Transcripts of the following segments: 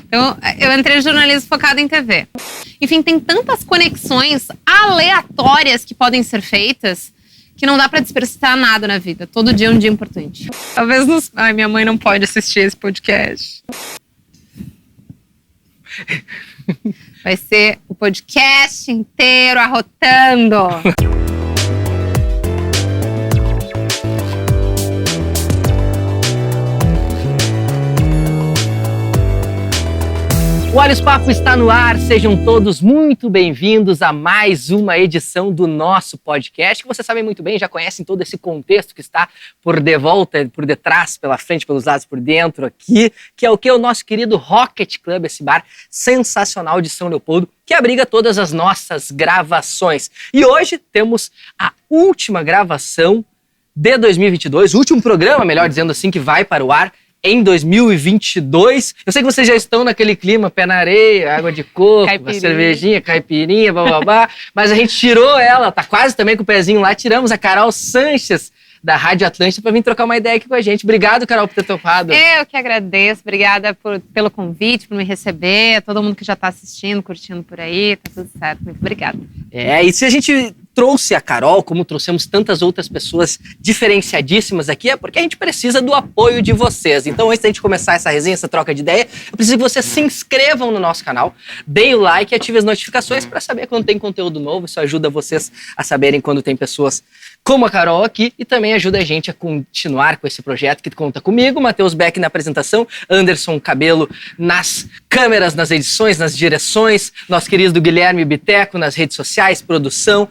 Então, eu entrei no jornalismo focado em TV. Enfim, tem tantas conexões aleatórias que podem ser feitas que não dá pra desperdiçar nada na vida. Todo dia é um dia importante. Talvez nos... Ai, minha mãe não pode assistir esse podcast. Vai ser o podcast inteiro arrotando. O Olhos Papo está no ar, sejam todos muito bem-vindos a mais uma edição do nosso podcast, que vocês sabem muito bem, já conhecem todo esse contexto que está por de volta, por detrás, pela frente, pelos lados, por dentro aqui, que é o que? O nosso querido Rocket Club, esse bar sensacional de São Leopoldo, que abriga todas as nossas gravações. E hoje temos a última gravação de 2022, o último programa, melhor dizendo assim, que vai para o ar em 2022. Eu sei que vocês já estão naquele clima, pé na areia, água de coco, a cervejinha, caipirinha, bababá. Mas a gente tirou ela, tá quase também com o pezinho lá. Tiramos a Carol Sanches da Rádio Atlântida para vir trocar uma ideia aqui com a gente. Obrigado, Carol, por ter topado. Eu que agradeço. Obrigada pelo convite, por me receber. Todo mundo que já tá assistindo, curtindo por aí. Tá tudo certo. Muito obrigada. E se a gente trouxe a Carol, como trouxemos tantas outras pessoas diferenciadíssimas aqui, é porque a gente precisa do apoio de vocês. Então, antes da gente começar essa resenha, essa troca de ideia, eu preciso que vocês se inscrevam no nosso canal, deem o like e ativem as notificações para saber quando tem conteúdo novo. Isso ajuda vocês a saberem quando tem pessoas como a Carol aqui e também ajuda a gente a continuar com esse projeto que conta comigo, Matheus Beck na apresentação, Anderson Cabelo nas câmeras, nas edições, nas direções, nosso querido Guilherme Biteco nas redes sociais, produção,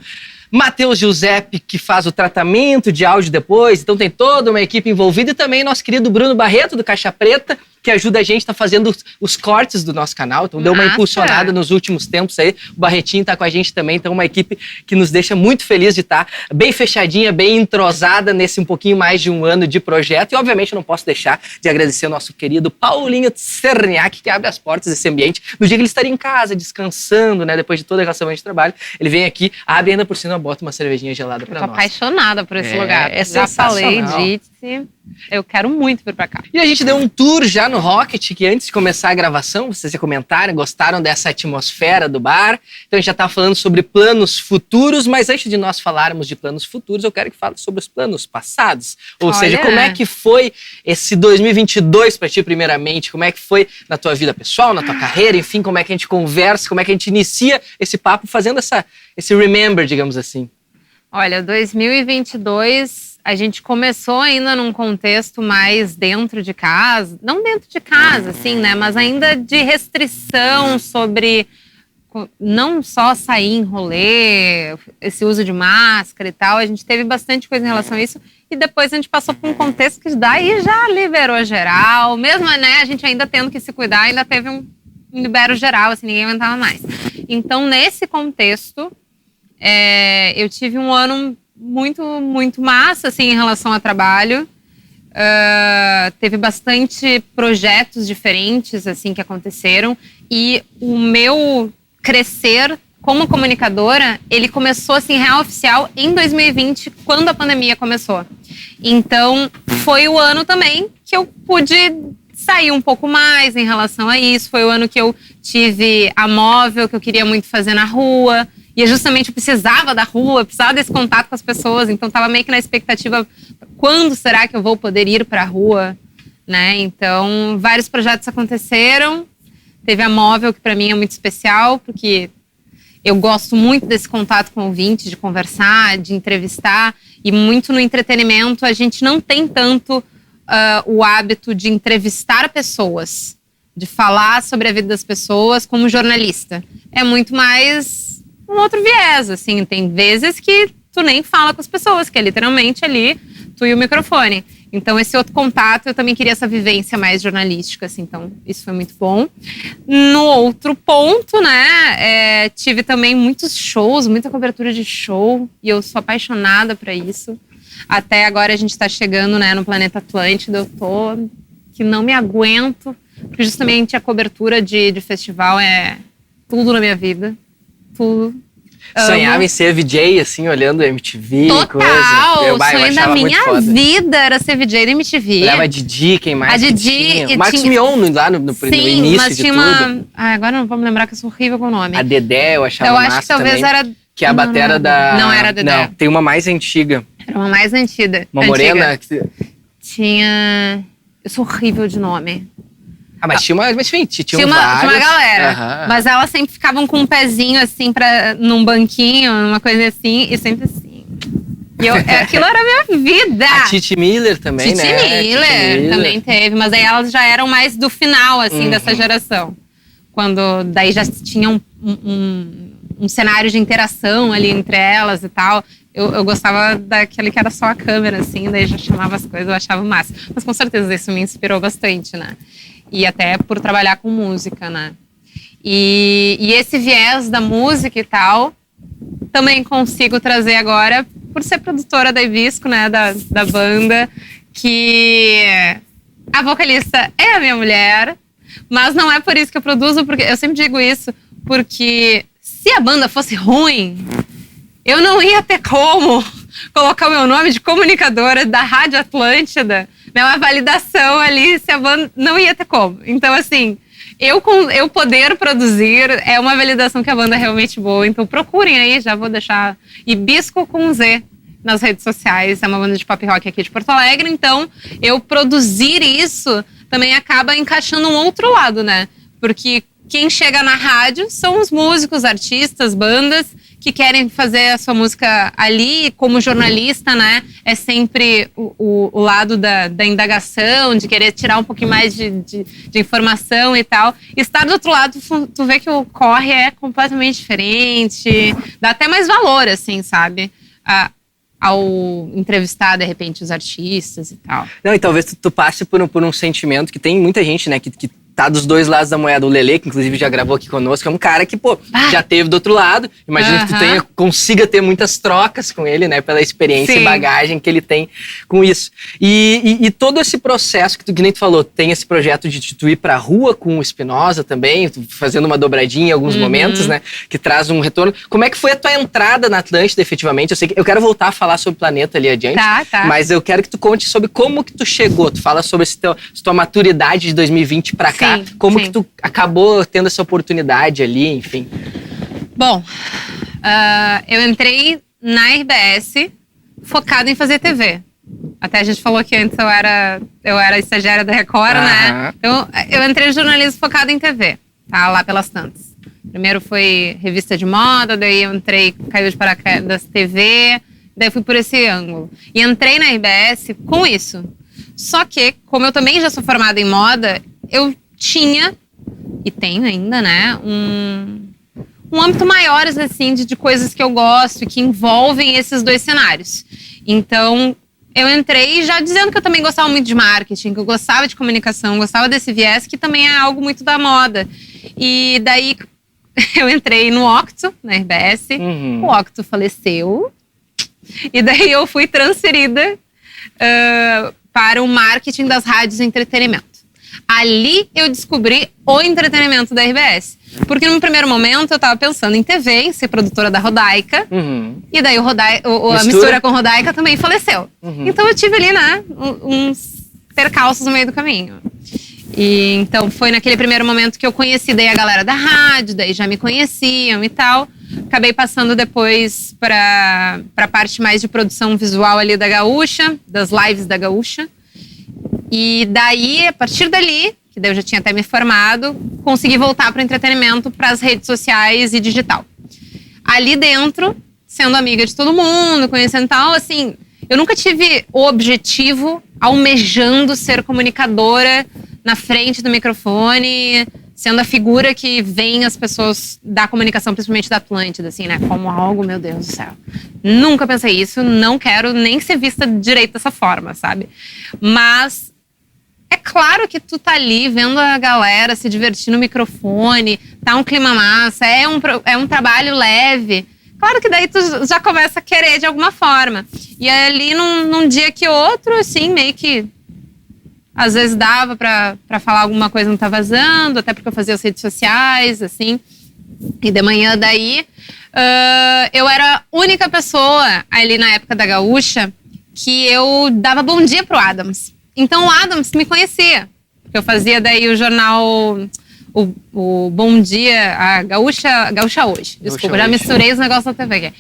Matheus Giuseppe, que faz o tratamento de áudio depois, então tem toda uma equipe envolvida, e também nosso querido Bruno Barreto, do Caixa Preta, que ajuda a gente, tá fazendo os cortes do nosso canal, então deu uma impulsionada nos últimos tempos aí, o Barretinho tá com a gente também, então uma equipe que nos deixa muito feliz de estar bem fechadinha, bem entrosada nesse um pouquinho mais de um ano de projeto, e obviamente eu não posso deixar de agradecer ao nosso querido Paulinho Tserniak, que abre as portas desse ambiente, no dia que ele estaria em casa, descansando, né, depois de toda a semana de trabalho, ele vem aqui, abre ainda por cima, bota uma cervejinha gelada pra nós. Eu tô apaixonada por esse lugar. Já falei, disse, eu quero muito vir pra cá. E a gente deu um tour já no Rocket, que antes de começar a gravação, vocês já comentaram, gostaram dessa atmosfera do bar. Então a gente já tá falando sobre planos futuros, mas antes de nós falarmos de planos futuros, eu quero que fale sobre os planos passados. Ou seja, como é que foi esse 2022 pra ti, primeiramente? Como é que foi na tua vida pessoal, na tua carreira? Enfim, como é que a gente conversa, como é que a gente inicia esse papo fazendo esse remember, digamos assim? Olha, 2022... A gente começou ainda num contexto mais dentro de casa, não dentro de casa, assim, né? Mas ainda de restrição sobre não só sair em rolê, esse uso de máscara e tal. A gente teve bastante coisa em relação a isso. E depois a gente passou por um contexto que daí já liberou geral. Mesmo, né, a gente ainda tendo que se cuidar, ainda teve um libero geral, assim, ninguém aguentava mais. Então, nesse contexto, eu tive um ano muito massa, assim, em relação ao trabalho. Teve bastante projetos diferentes, assim, que aconteceram. E o meu crescer como comunicadora, ele começou, assim, real oficial em 2020, quando a pandemia começou. Então, foi o ano também que eu pude sair um pouco mais em relação a isso. Foi o ano que eu tive a móvel, que eu queria muito fazer na rua. E justamente eu precisava da rua, eu precisava desse contato com as pessoas. Então, estava meio que na expectativa, quando será que eu vou poder ir para a rua, né? Então, vários projetos aconteceram. Teve a móvel, que para mim é muito especial, porque eu gosto muito desse contato com o ouvinte, de conversar, de entrevistar. E muito no entretenimento, a gente não tem tanto o hábito de entrevistar pessoas, de falar sobre a vida das pessoas como jornalista. É muito mais um outro viés, assim. Tem vezes que tu nem fala com as pessoas, que é literalmente ali, tu e o microfone. Então, esse outro contato, eu também queria essa vivência mais jornalística, assim. Então, isso foi muito bom. No outro ponto, né, tive também muitos shows, muita cobertura de show. E eu sou apaixonada por isso. Até agora a gente tá chegando, né, no Planeta Atlântida. Eu tô que não me aguento. Porque justamente a cobertura de festival é tudo na minha vida. Tudo. Sonhava em ser VJ, assim, olhando MTV, Total, coisa. o sonho da minha vida era ser VJ da MTV. Olhava a Didi, quem mais A que Didi tinha? e O Marcos tinha- Mion, lá no Sim, início mas de tinha tudo. uma... agora não vou me lembrar que eu sou horrível com o nome. A Dedé, eu achava Eu massa acho que talvez também, era... que é a Não, batera não era da... Não era a Dedé. Não, tem uma mais antiga. Era uma mais antiga. Uma morena. Tinha... Eu sou horrível de nome. Mas tinha uma... Mas, enfim, Tinha uma várias. galera. Aham. Mas elas sempre ficavam com um pezinho assim, num banquinho, numa coisa assim, e sempre assim. E aquilo era a minha vida. A Titi Miller também, Titi né? Miller também teve, mas aí elas já eram mais do final, assim, dessa geração. Quando daí já tinha um cenário de interação ali entre elas e tal. Eu gostava daquele que era só a câmera, assim, daí já chamava as coisas, eu achava massa. Mas com certeza isso me inspirou bastante, né? E até por trabalhar com música, né? E esse viés da música e tal, também consigo trazer agora, por ser produtora da Hibisco, né? Da banda, que a vocalista é a minha mulher, mas não é por isso que eu produzo, porque eu sempre digo isso, porque se a banda fosse ruim, eu não ia ter como colocar o meu nome de comunicadora da Rádio Atlântida, né, uma validação ali, se a banda não ia ter como. Então, assim, eu poder produzir é uma validação que a banda é realmente boa. Então, procurem aí, já vou deixar Hibisco com Z nas redes sociais. É uma banda de pop rock aqui de Porto Alegre. Então, eu produzir isso também acaba encaixando um outro lado, né? Porque quem chega na rádio são os músicos, artistas, bandas que querem fazer a sua música ali. Como jornalista, né? É sempre o lado da indagação, de querer tirar um pouquinho mais de informação e tal. E estar do outro lado, tu vê que o corre é completamente diferente. Dá até mais valor, assim, sabe? Ao entrevistar, de repente, os artistas e tal. Não, e talvez tu passe por um sentimento que tem muita gente, né, que tá dos dois lados da moeda. O Lelê, que inclusive já gravou aqui conosco, é um cara que, já teve do outro lado. Imagina que tu consiga ter muitas trocas com ele, né, pela experiência e bagagem que ele tem com isso. E todo esse processo que nem tu falou, tem esse projeto de tu ir pra rua com o Espinosa também, fazendo uma dobradinha em alguns momentos, né, que traz um retorno. Como é que foi a tua entrada na Atlântida, efetivamente? Eu sei que eu quero voltar a falar sobre o Planeta ali adiante, mas eu quero que tu conte sobre como que tu chegou. Tu fala sobre tua maturidade de 2020 pra cá. Como que tu acabou tendo essa oportunidade ali, enfim? Bom, eu entrei na RBS focada em fazer TV. Até a gente falou que antes eu era estagiária da Record, né? Então, eu entrei no jornalismo focado em TV, tá? Lá pelas tantas. Primeiro foi revista de moda, daí eu entrei, caiu de paraquedas TV, daí fui por esse ângulo. E entrei na RBS com isso. Só que, como eu também já sou formada em moda, eu tinha, e tenho ainda, né, um âmbito maior, assim, de coisas que eu gosto e que envolvem esses dois cenários. Então, eu entrei já dizendo que eu também gostava muito de marketing, que eu gostava de comunicação, gostava desse viés, que também é algo muito da moda. E daí, eu entrei no Octo, na RBS, o Octo faleceu, e daí eu fui transferida para o marketing das rádios de entretenimento. Ali eu descobri o entretenimento da RBS. Porque no primeiro momento eu tava pensando em TV, em ser produtora da Rodaica. E daí a mistura com Rodaica também faleceu. Então eu tive ali, né, uns percalços no meio do caminho. E então foi naquele primeiro momento que eu conheci daí a galera da rádio, daí já me conheciam e tal. Acabei passando depois pra parte mais de produção visual ali da Gaúcha, das lives da Gaúcha. E daí, a partir dali, que daí eu já tinha até me formado, consegui voltar para o entretenimento, para as redes sociais e digital. Ali dentro, sendo amiga de todo mundo, conhecendo tal, assim, eu nunca tive o objetivo, almejando ser comunicadora na frente do microfone, sendo a figura que vem as pessoas da comunicação, principalmente da Atlântida, assim, né? Como algo, meu Deus do céu. Nunca pensei isso, não quero nem ser vista direito dessa forma, sabe? Mas é claro que tu tá ali vendo a galera se divertir no microfone, tá um clima massa, é um trabalho leve. Claro que daí tu já começa a querer de alguma forma. E ali num dia que outro, assim, meio que às vezes dava pra falar alguma coisa não tá vazando, até porque eu fazia as redes sociais, assim. E de manhã daí Eu era a única pessoa ali na época da Gaúcha que eu dava bom dia pro Adams. Então o Adams me conhecia. Eu fazia daí o jornal, o Bom Dia, a Gaúcha Hoje. Desculpa, já misturei os negócios da TV aqui.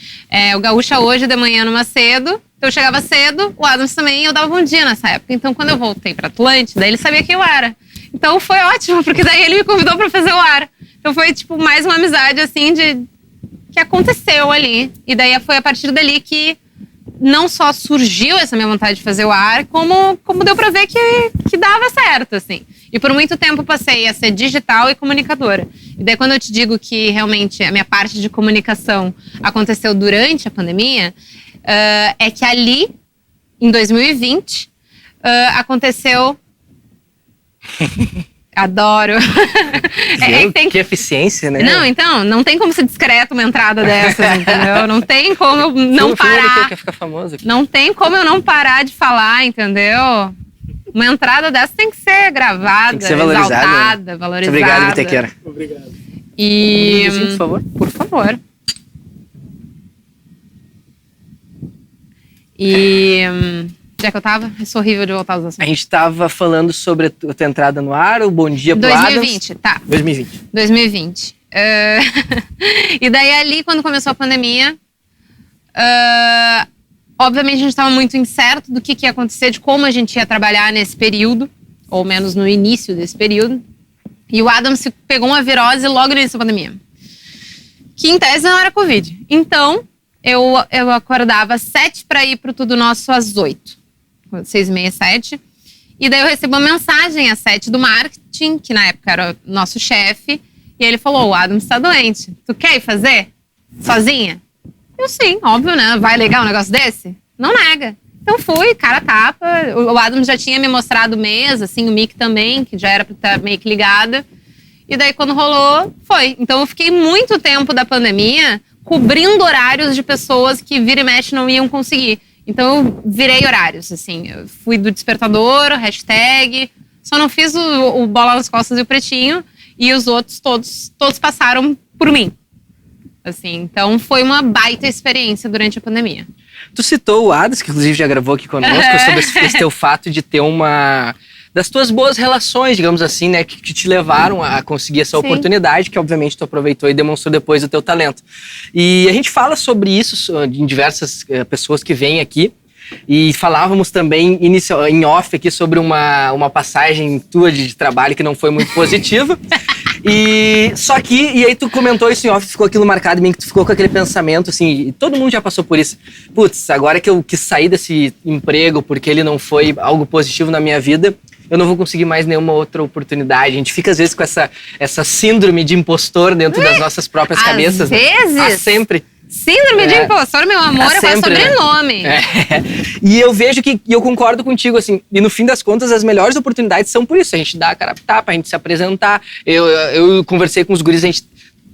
O Gaúcha Hoje de manhã numa cedo. Então eu chegava cedo, o Adams também, eu dava bom dia nessa época. Então quando eu voltei pra Atlântida, ele sabia quem eu era. Então foi ótimo, porque daí ele me convidou pra fazer o ar. Então foi tipo mais uma amizade assim que aconteceu ali. E daí foi a partir dali que não só surgiu essa minha vontade de fazer o ar, como deu pra ver que dava certo, assim. E por muito tempo eu passei a ser digital e comunicadora. E daí quando eu te digo que realmente a minha parte de comunicação aconteceu durante a pandemia, é que ali, em 2020, aconteceu... Adoro. Que eficiência, né? Não, então, não tem como ser discreto uma entrada dessas, entendeu? Não tem como eu não parar. Quer ficar famoso aqui. Não tem como eu não parar de falar, entendeu? Uma entrada dessa tem que ser gravada, tem que ser valorizada, exaltada, né? valorizada. Muito obrigado, Vitequeira. Obrigado. E... por favor. Por favor. E... Já que eu tava? Eu sou horrível de voltar aos assuntos. A gente tava falando sobre a tua entrada no ar, o Bom Dia pro 2020, Adams. tá. 2020. E daí ali, quando começou a pandemia, obviamente a gente estava muito incerto do que ia acontecer, de como a gente ia trabalhar nesse período, ou menos no início desse período. E o Adams pegou uma virose logo no início da pandemia, que em tese não era Covid. Então, eu acordava às 7 para ir pro Tudo Nosso às 8. 6h30, 7. E daí eu recebo uma mensagem às 7 do marketing, que na época era o nosso chefe, e ele falou: o Adams tá doente. Tu quer ir fazer? Sozinha? Eu sim, óbvio, né? Vai legal um negócio desse? Não nega. Então fui, cara a tapa. O Adams já tinha me mostrado mesa, assim, o mic também, que já era pra estar meio que ligada. E daí quando rolou, foi. Então eu fiquei muito tempo da pandemia cobrindo horários de pessoas que vira e mexe não iam conseguir. Então eu virei horários, assim. Eu fui do despertador, hashtag. Só não fiz o Bola nas Costas e o Pretinho. E os outros todos passaram por mim. Assim, então foi uma baita experiência durante a pandemia. Tu citou o Adams, que inclusive já gravou aqui conosco, sobre esse teu fato de ter das tuas boas relações, digamos assim, né, que te levaram a conseguir essa oportunidade, que obviamente tu aproveitou e demonstrou depois o teu talento. E a gente fala sobre isso em diversas pessoas que vêm aqui, e falávamos também em off aqui sobre uma passagem tua de trabalho que não foi muito positiva. E aí tu comentou isso em off, ficou aquilo marcado em mim, que tu ficou com aquele pensamento assim, e todo mundo já passou por isso. Putz, agora que eu quis sair desse emprego porque ele não foi algo positivo na minha vida, eu não vou conseguir mais nenhuma outra oportunidade. A gente fica às vezes com essa síndrome de impostor dentro das nossas próprias cabeças. Às vezes? Né? Sempre. Síndrome de impostor, meu amor, é quase sobrenome. Né? E eu vejo e eu concordo contigo, assim, e no fim das contas as melhores oportunidades são por isso, a gente dá a cara a tapa, a gente se apresentar. Eu conversei com os guris, a gente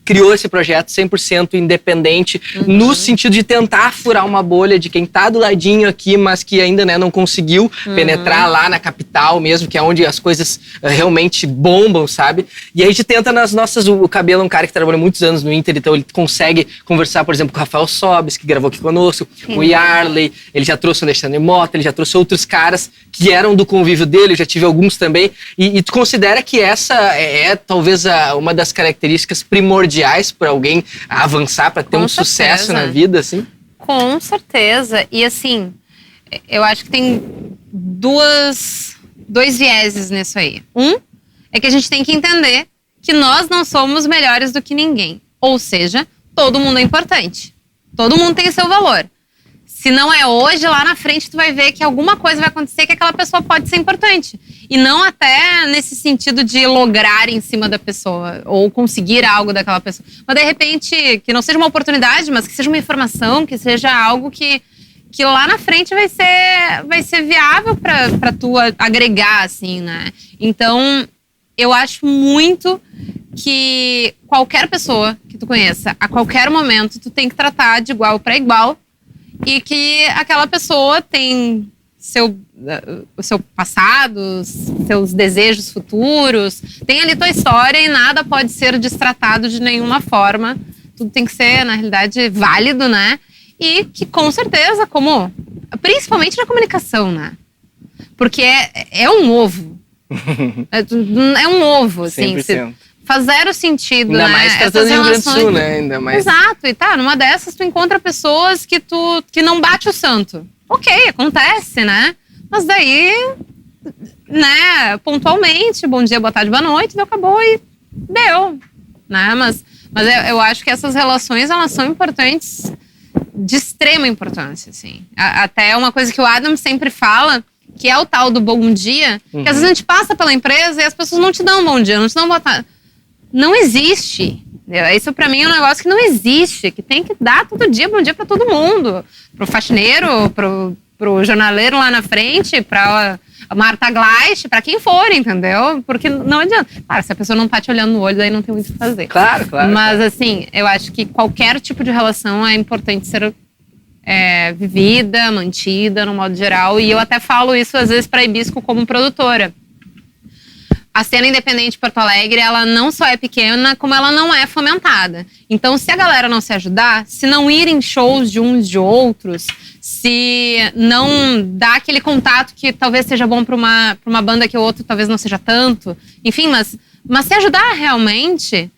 criou esse projeto 100% independente, no sentido de tentar furar uma bolha de quem tá do ladinho aqui, mas que ainda, né, não conseguiu penetrar lá na capital mesmo, que é onde as coisas realmente bombam, sabe? E a gente tenta nas nossas... O Cabelo é um cara que trabalhou muitos anos no Inter, então ele consegue conversar, por exemplo, com o Rafael Sobes, que gravou aqui conosco, o Yarley, ele já trouxe o Alexandre Mota, ele já trouxe outros caras que eram do convívio dele, eu já tive alguns também, e tu considera que essa é talvez uma das características primordiais para alguém avançar, para ter um sucesso na vida, assim? Com certeza. E assim, eu acho que tem dois vieses nisso aí. Um é que a gente tem que entender que nós não somos melhores do que ninguém. Ou seja, todo mundo é importante. Todo mundo tem o seu valor. Se não é hoje, lá na frente tu vai ver que alguma coisa vai acontecer que aquela pessoa pode ser importante. E não até nesse sentido de lograr em cima da pessoa, ou conseguir algo daquela pessoa. Mas de repente, que não seja uma oportunidade, mas que seja uma informação, que seja algo que lá na frente vai ser viável pra tu agregar, assim, né? Então, eu acho muito que qualquer pessoa que tu conheça, a qualquer momento, tu tem que tratar de igual para igual, e que aquela pessoa tem o seu passado, seus desejos futuros, tem ali tua história e nada pode ser destratado de nenhuma forma. tudo tem que ser, na realidade, válido, né? E que, com certeza, principalmente na comunicação, né? Porque é um ovo. É um ovo, assim. 100%. Faz zero sentido, ainda né? mais tratando do Rio Grande do Sul, né? Ainda mais. Exato. E numa dessas tu encontra pessoas que não bate o santo. Ok, acontece, né? Mas daí, né, pontualmente, bom dia, boa tarde, boa noite, acabou e deu, né? Mas eu acho que essas relações, elas são importantes, de extrema importância, assim. Até uma coisa que o Adam sempre fala, que é o tal do bom dia, que às vezes a gente passa pela empresa e as pessoas não te dão bom dia, não te dão boa tarde. Não existe. Isso pra mim é um negócio que não existe, que tem que dar todo dia bom dia pra todo mundo. Pro faxineiro, pro jornaleiro lá na frente, pra Marta Gleich, pra quem for, entendeu? Porque não adianta. Claro, se a pessoa não tá te olhando no olho, daí não tem muito o que fazer. Claro. Mas assim, eu acho que qualquer tipo de relação é importante ser vivida, mantida, no modo geral. E eu até falo isso às vezes pra Hibisco como produtora. A cena independente de Porto Alegre, ela não só é pequena, como ela não é fomentada. Então, se a galera não se ajudar, se não ir em shows de uns de outros, se não dar aquele contato que talvez seja bom para uma banda que o outro talvez não seja tanto, enfim, mas se ajudar realmente,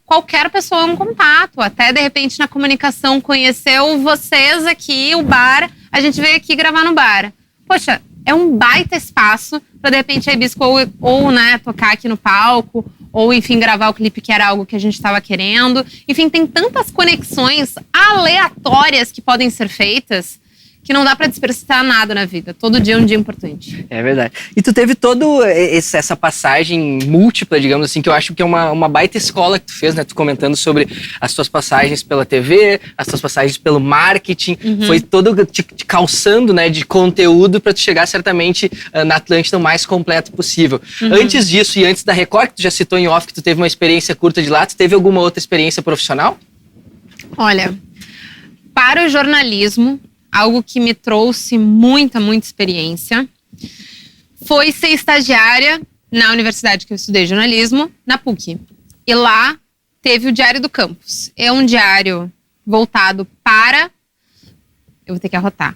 qualquer pessoa é um contato. Até, de repente, na comunicação, conheceu vocês aqui, o bar, a gente veio aqui gravar no bar. Poxa, é um baita espaço para, de repente, a Hibisco ou né, tocar aqui no palco, ou, enfim, gravar o clipe, que era algo que a gente estava querendo. Enfim, tem tantas conexões aleatórias que podem ser feitas que não dá pra desperdiçar nada na vida. Todo dia é um dia importante. É verdade. E tu teve toda essa passagem múltipla, digamos assim, que eu acho que é uma baita escola que tu fez, né? Tu comentando sobre as tuas passagens pela TV, as tuas passagens pelo marketing. Foi todo te calçando, né, de conteúdo pra tu chegar certamente na Atlântida o mais completo possível. Antes disso e antes da Record, que tu já citou em off, que tu teve uma experiência curta de lá, tu teve alguma outra experiência profissional? Olha, para o jornalismo, algo que me trouxe muita experiência foi ser estagiária na universidade que eu estudei jornalismo, na PUC. E lá teve o Diário do Campus. É um diário voltado para... Eu vou ter que arrotar.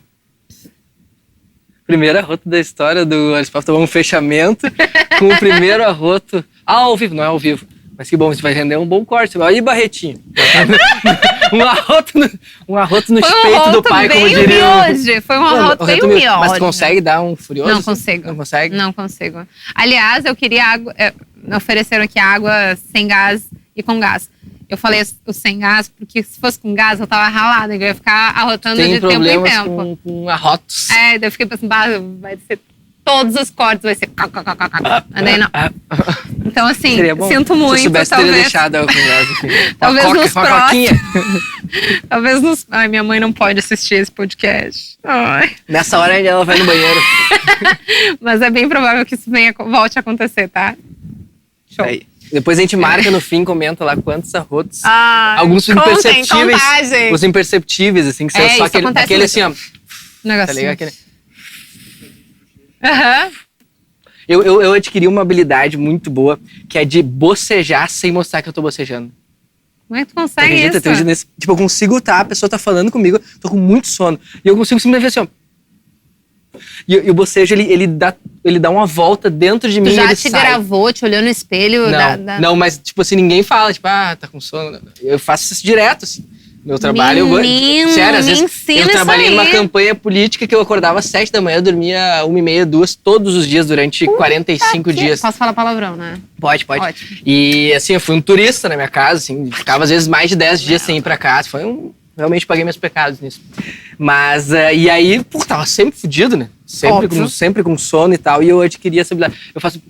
Primeiro arroto da história do Arispapo, tomou um fechamento com o primeiro arroto ao vivo, não é ao vivo. Mas que bom, você vai render um bom corte. Aí, Barretinho. um arroto no peito do pai, como diria. Foi um arroto bem miojo. Mas tu consegue dar um furioso? Não consigo. Não consegue? Não consigo. Aliás, eu queria água. Me ofereceram aqui água sem gás e com gás. Eu falei o sem gás, porque se fosse com gás, eu tava ralada. Eu ia ficar arrotando de tempo em tempo. Com arrotos. Daí eu fiquei pensando, vai ser todos os cortes, vai ser... Daí não. Então, assim, sinto muito. Se soubesse, teria deixado com gás. Talvez nos próximos. Talvez nos... Ai, minha mãe não pode assistir esse podcast. Ai. Nessa hora ela vai no banheiro. Mas é bem provável que isso volte a acontecer, tá? Show. Aí. Depois a gente marca no fim, comenta lá quantos arrotos. Alguns imperceptíveis. Os imperceptíveis, assim, que são só aquele assim, ó. Negocinho. Tá ligado? Aquele... Eu adquiri uma habilidade muito boa, que é de bocejar sem mostrar que eu tô bocejando. Como é que tu consegue isso? Tipo, eu consigo a pessoa tá falando comigo, tô com muito sono. E eu consigo simplesmente assim, ó. E o bocejo, ele dá uma volta dentro de mim. Tu já te gravou, te olhou no espelho? Não, mas tipo assim, ninguém fala, tipo, tá com sono. Eu faço isso direto, assim. Meu trabalho, sério, às vezes eu trabalhei numa campanha política que eu acordava às 7 da manhã, dormia 1h30, 2 todos os dias durante 45 dias. Posso falar palavrão, né? Pode. Ótimo. E assim, eu fui um turista na minha casa, assim, ficava às vezes mais de 10 dias sem ir pra casa. Realmente paguei meus pecados nisso. Mas, e aí, tava sempre fudido, né? Sempre com sono e tal, e eu adquiri essa habilidade. Eu faço...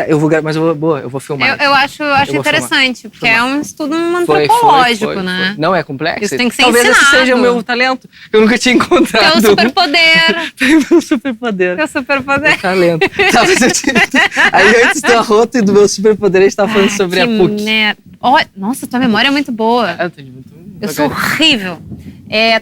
Eu vou filmar. Eu acho interessante, porque é um estudo antropológico, né? Não, é complexo. Isso tem que ser Talvez ensinado. esse seja o meu talento. Eu nunca tinha encontrado. Teu superpoder. Meu superpoder. Teu superpoder. Meu talento. Aí antes do arroto e do meu superpoder, a gente tava falando sobre a PUC. Nossa, tua memória é muito boa. Eu sou horrível.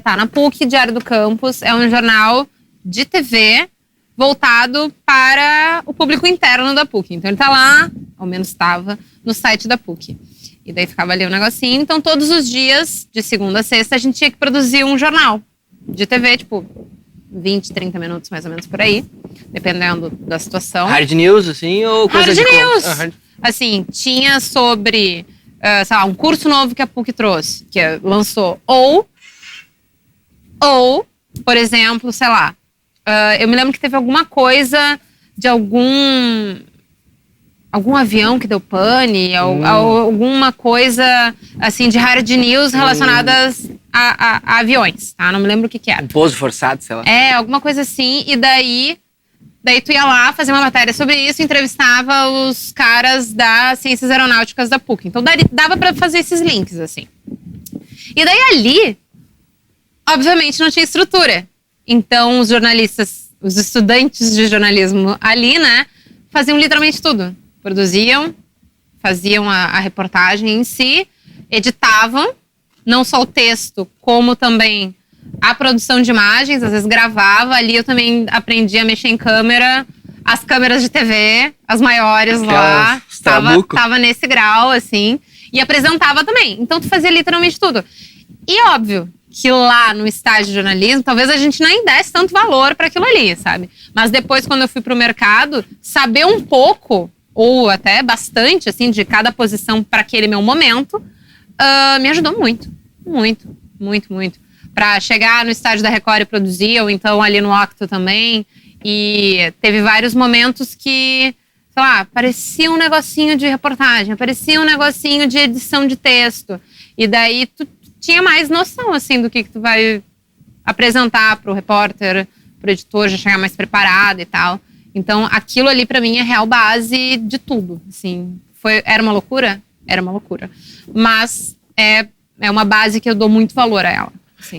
Na PUC, Diário do Campus, é um jornal de TV voltado para o público interno da PUC. Então ele tá lá, ao menos estava, no site da PUC. E daí ficava ali um negocinho. Então, todos os dias, de segunda a sexta, a gente tinha que produzir um jornal de TV, tipo, 20, 30 minutos, mais ou menos, por aí. Dependendo da situação. Hard news, assim, ou coisa de... Hard news! Assim, tinha sobre, sei lá, um curso novo que a PUC trouxe, que lançou. Ou, por exemplo, sei lá, eu me lembro que teve alguma coisa de algum avião que deu pane, alguma coisa, assim, de hard news relacionadas a aviões, tá? Não me lembro o que era. Um pouso forçado, sei lá. Alguma coisa assim, e daí tu ia lá fazer uma matéria sobre isso, entrevistava os caras das Ciências Aeronáuticas da PUC. Então dava pra fazer esses links, assim. E daí ali, obviamente, não tinha estrutura. Então os jornalistas, os estudantes de jornalismo ali, né, faziam literalmente tudo. Produziam, faziam a reportagem em si, editavam, não só o texto, como também a produção de imagens, às vezes gravava. Ali eu também aprendi a mexer em câmera, as câmeras de TV, as maiores lá. Tava nesse grau, assim. E apresentava também. Então tu fazia literalmente tudo. E óbvio que lá no estágio de jornalismo, talvez a gente nem desse tanto valor para aquilo ali, sabe? Mas depois, quando eu fui pro mercado, saber um pouco, ou até bastante, assim, de cada posição para aquele meu momento, me ajudou muito. Muito, muito, muito. Pra chegar no estágio da Record e produzir, ou então ali no Octo também. E teve vários momentos que, sei lá, parecia um negocinho de reportagem, parecia um negocinho de edição de texto. E daí tu tinha mais noção, assim, do que tu vai apresentar pro repórter, pro editor, já chegar mais preparado e tal. Então, aquilo ali pra mim é real base de tudo, assim. Era uma loucura? Era uma loucura. Mas é uma base que eu dou muito valor a ela. Sim,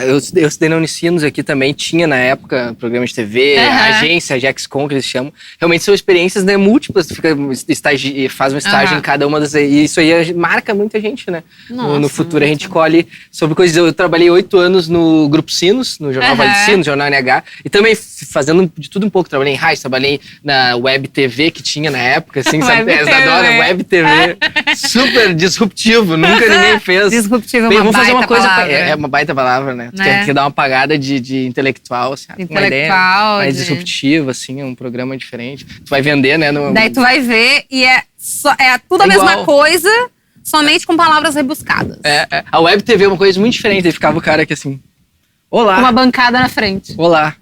eu estudei na Unicinos aqui também, tinha na época programa de TV, agência, a Jaxcom, que eles chamam. Realmente são experiências, né, múltiplas, tu faz um estágio em cada uma das... E isso aí marca muita gente, né? Nossa, no futuro a gente colhe sobre coisas... Eu trabalhei 8 anos no Grupo Sinos, no Jornal Vale Sinos, Jornal NH, e também fazendo de tudo um pouco. Trabalhei em rádio, trabalhei na Web TV que tinha na época, assim, sabe? Web TV. Super disruptivo, nunca ninguém fez. Disruptivo é uma vamos fazer uma coisa palavra. É uma baita palavra, né? Tu quer dar uma apagada de intelectual, assim. Uma ideia mais disruptiva, assim, um programa diferente. Tu vai vender, né? Daí tu vai ver e é tudo a mesma coisa, somente com palavras rebuscadas. A Web TV é uma coisa muito diferente. Aí ficava o cara aqui assim, olá. Uma bancada na frente. Olá.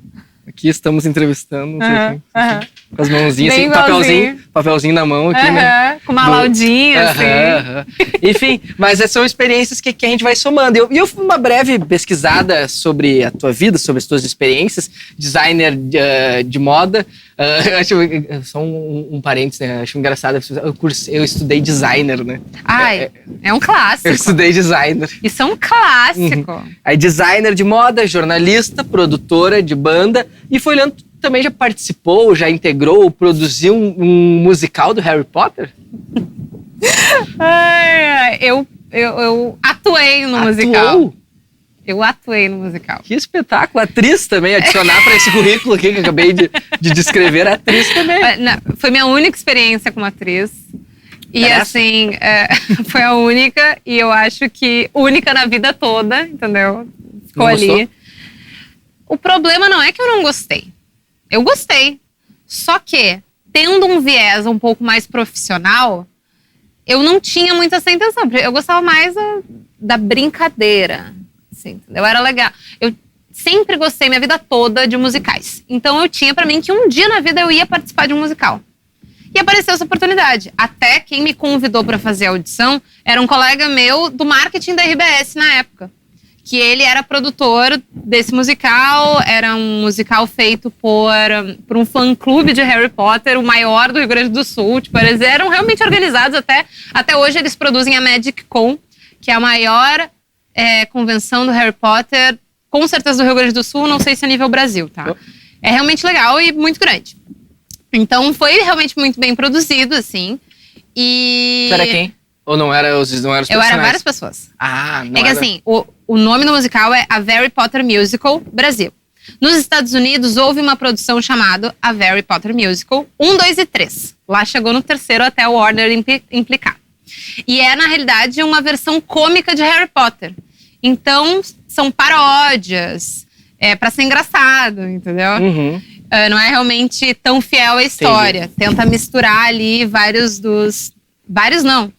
Aqui estamos entrevistando, não sei assim, com as mãozinhas, assim, papelzinho na mão aqui, né? Com uma laudinha, assim. Enfim, mas são experiências que a gente vai somando. E eu fiz uma breve pesquisada sobre a tua vida, sobre as tuas experiências, designer de moda. Só um parênteses, né? Acho engraçado, eu estudei designer, né? É um clássico. Eu estudei designer. Isso é um clássico. Aí designer de moda, jornalista, produtora de banda, e foi olhando, também já participou, já integrou, produziu um musical do Harry Potter? Eu atuei no musical. Eu atuei no musical. Que espetáculo. Atriz também, adicionar para esse currículo aqui que eu acabei de descrever, atriz também. Foi minha única experiência como atriz. E assim, foi a única, e eu acho que única na vida toda, entendeu? Ficou ali. O problema não é que eu não gostei. Eu gostei. Só que, tendo um viés um pouco mais profissional, eu não tinha muito essa intenção. Eu gostava mais da brincadeira. Assim, entendeu? Era legal. Eu sempre gostei minha vida toda de musicais. Então eu tinha pra mim que um dia na vida eu ia participar de um musical. E apareceu essa oportunidade. Até quem me convidou pra fazer a audição era um colega meu do marketing da RBS na época. Que ele era produtor desse musical. Era um musical feito por um fã-clube de Harry Potter, o maior do Rio Grande do Sul. Tipo, eles eram realmente organizados. Até hoje eles produzem a Magic Con, que é a maior convenção do Harry Potter, com certeza do Rio Grande do Sul, não sei se a nível Brasil, tá? É realmente legal e muito grande. Então foi realmente muito bem produzido, assim. E... Tu era quem? Ou não era os personagens? Eu era várias pessoas. Não que assim, o nome do musical é A Harry Potter Musical Brasil. Nos Estados Unidos houve uma produção chamada A Harry Potter Musical 1, 2 e 3. Lá chegou no terceiro até o Warner implicar. E é, na realidade, uma versão cômica de Harry Potter. Então, são paródias, pra ser engraçado, entendeu? Uhum. Não é realmente tão fiel à história. Entendi. Tenta misturar ali vários dos... Vários não.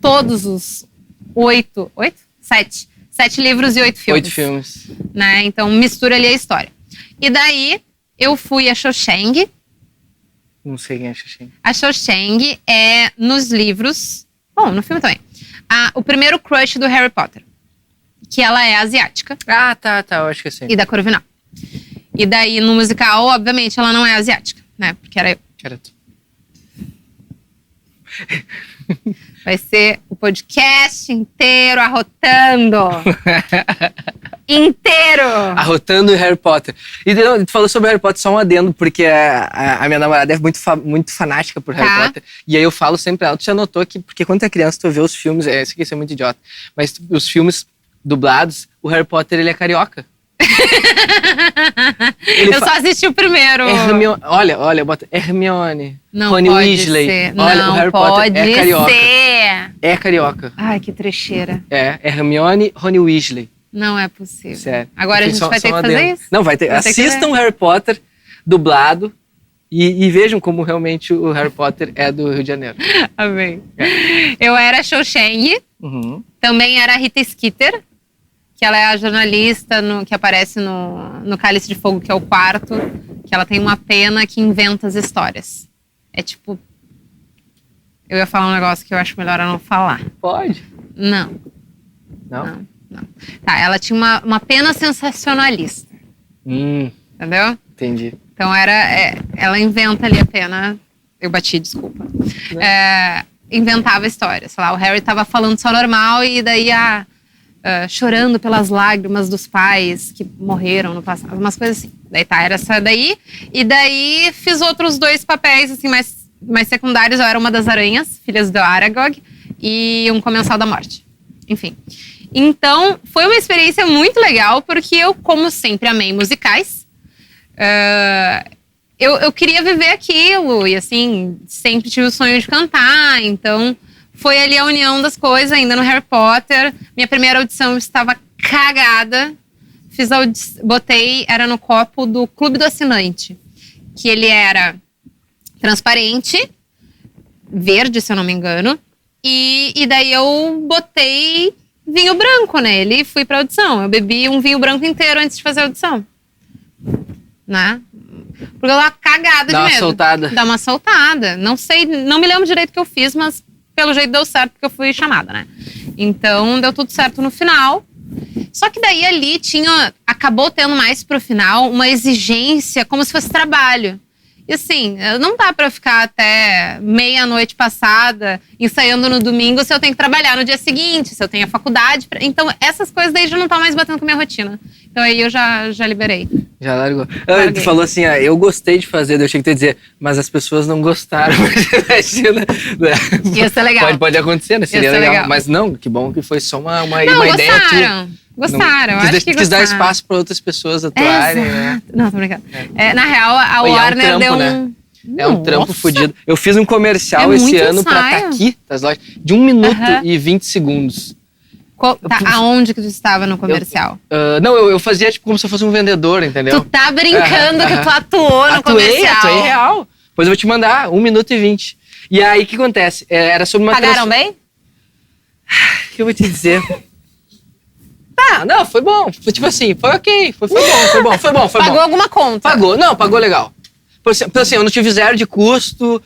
Todos os 8? 7. 7 livros e 8 filmes. 8 filmes. Né? Então, mistura ali a história. E daí, eu fui a Cho-Chang. Não sei quem é Xuxinha. A Cho-Chang é, nos livros... Bom, no filme também. O primeiro crush do Harry Potter. Que ela é asiática. Ah, tá, eu acho que eu sei. E da Corvinal. E daí, no musical, obviamente, ela não é asiática, né? Porque era eu. Era tu. Vai ser o podcast inteiro arrotando. Inteiro! Arrotando Harry Potter. E tu falou sobre Harry Potter, só um adendo, porque a minha namorada é muito fanática por Harry Potter. E aí eu falo sempre pra ela, tu já notou que, porque quando tu é criança, tu vê os filmes, isso é muito idiota, mas os filmes dublados, o Harry Potter, ele é carioca. Eu só assisti o primeiro. Hermione, olha, bota Hermione. Não Rony pode Weasley. ser. Olha, não o Harry pode Potter é carioca. Ser. É carioca. Ai, que trecheira. É Hermione, Rony Weasley. Não é possível. Sério. Agora a gente vai ter que fazer isso? Não, vai ter. Assistam Harry Potter dublado e vejam como realmente o Harry Potter é do Rio de Janeiro. Amém. Eu era Cho-Chang. Uhum. Também era Rita Skeeter, que ela é a jornalista que aparece no Cálice de Fogo, que é o quarto, que ela tem uma pena que inventa as histórias. É tipo... Eu ia falar um negócio que eu acho melhor eu não falar. Pode? Não. Não? Não. Tá, ela tinha uma pena sensacionalista. Entendeu? Entendi. Então ela inventa ali a pena. Eu bati, desculpa. Inventava histórias. Sei lá, o Harry tava falando só normal e daí chorando pelas lágrimas dos pais que morreram no passado, umas coisas assim. Daí era essa daí. E daí fiz outros 2 papéis assim, mais secundários. Eu era uma das aranhas, filhas do Aragog, e um comensal da morte. Enfim. Então, foi uma experiência muito legal, porque eu, como sempre, amei musicais. Eu queria viver aquilo, e assim, sempre tive o sonho de cantar, então foi ali a união das coisas, ainda no Harry Potter. Minha primeira audição estava cagada. Era no copo do Clube do Assinante, que ele era transparente, verde, se eu não me engano, e daí eu botei vinho branco nele e fui pra audição. Eu bebi um vinho branco inteiro antes de fazer a audição. Né? Porque eu tava cagada de medo. Dá uma soltada. Não sei, não me lembro direito o que eu fiz, mas pelo jeito deu certo, porque eu fui chamada, né? Então, deu tudo certo no final. Só que daí ali acabou tendo mais pro final uma exigência como se fosse trabalho. E assim, não dá pra ficar até meia-noite passada ensaiando no domingo se eu tenho que trabalhar no dia seguinte, se eu tenho a faculdade. Então, essas coisas daí já não estão mais batendo com a minha rotina. Então aí eu já liberei. Já largou. Tu falou assim, eu gostei de fazer, eu achei que tu ia dizer, mas as pessoas não gostaram. Imagina. Ia ser legal. Pode acontecer, né? Seria legal. Mas não, que bom que foi só uma ideia tua. Gostaram, acho que gostaram. Quis dar espaço para outras pessoas atuarem, né? Não, tô brincando. Na real, a Warner deu um... É um trampo fodido. Eu fiz um comercial esse ano pra estar aqui, das lojas, de 1 minuto e 20 segundos. Aonde que tu estava no comercial? Não, eu fazia tipo como se eu fosse um vendedor, entendeu? Tu tá brincando que tu atuou no comercial? Atuei real. Pois eu vou te mandar, 1 minuto e 20. E aí, o que acontece? Era sobre uma... Pagaram bem? O que eu vou te dizer? Não, foi bom. Foi tipo assim, foi ok. Foi bom. Pagou alguma conta? Pagou legal. Por assim, eu não tive 0 de custo.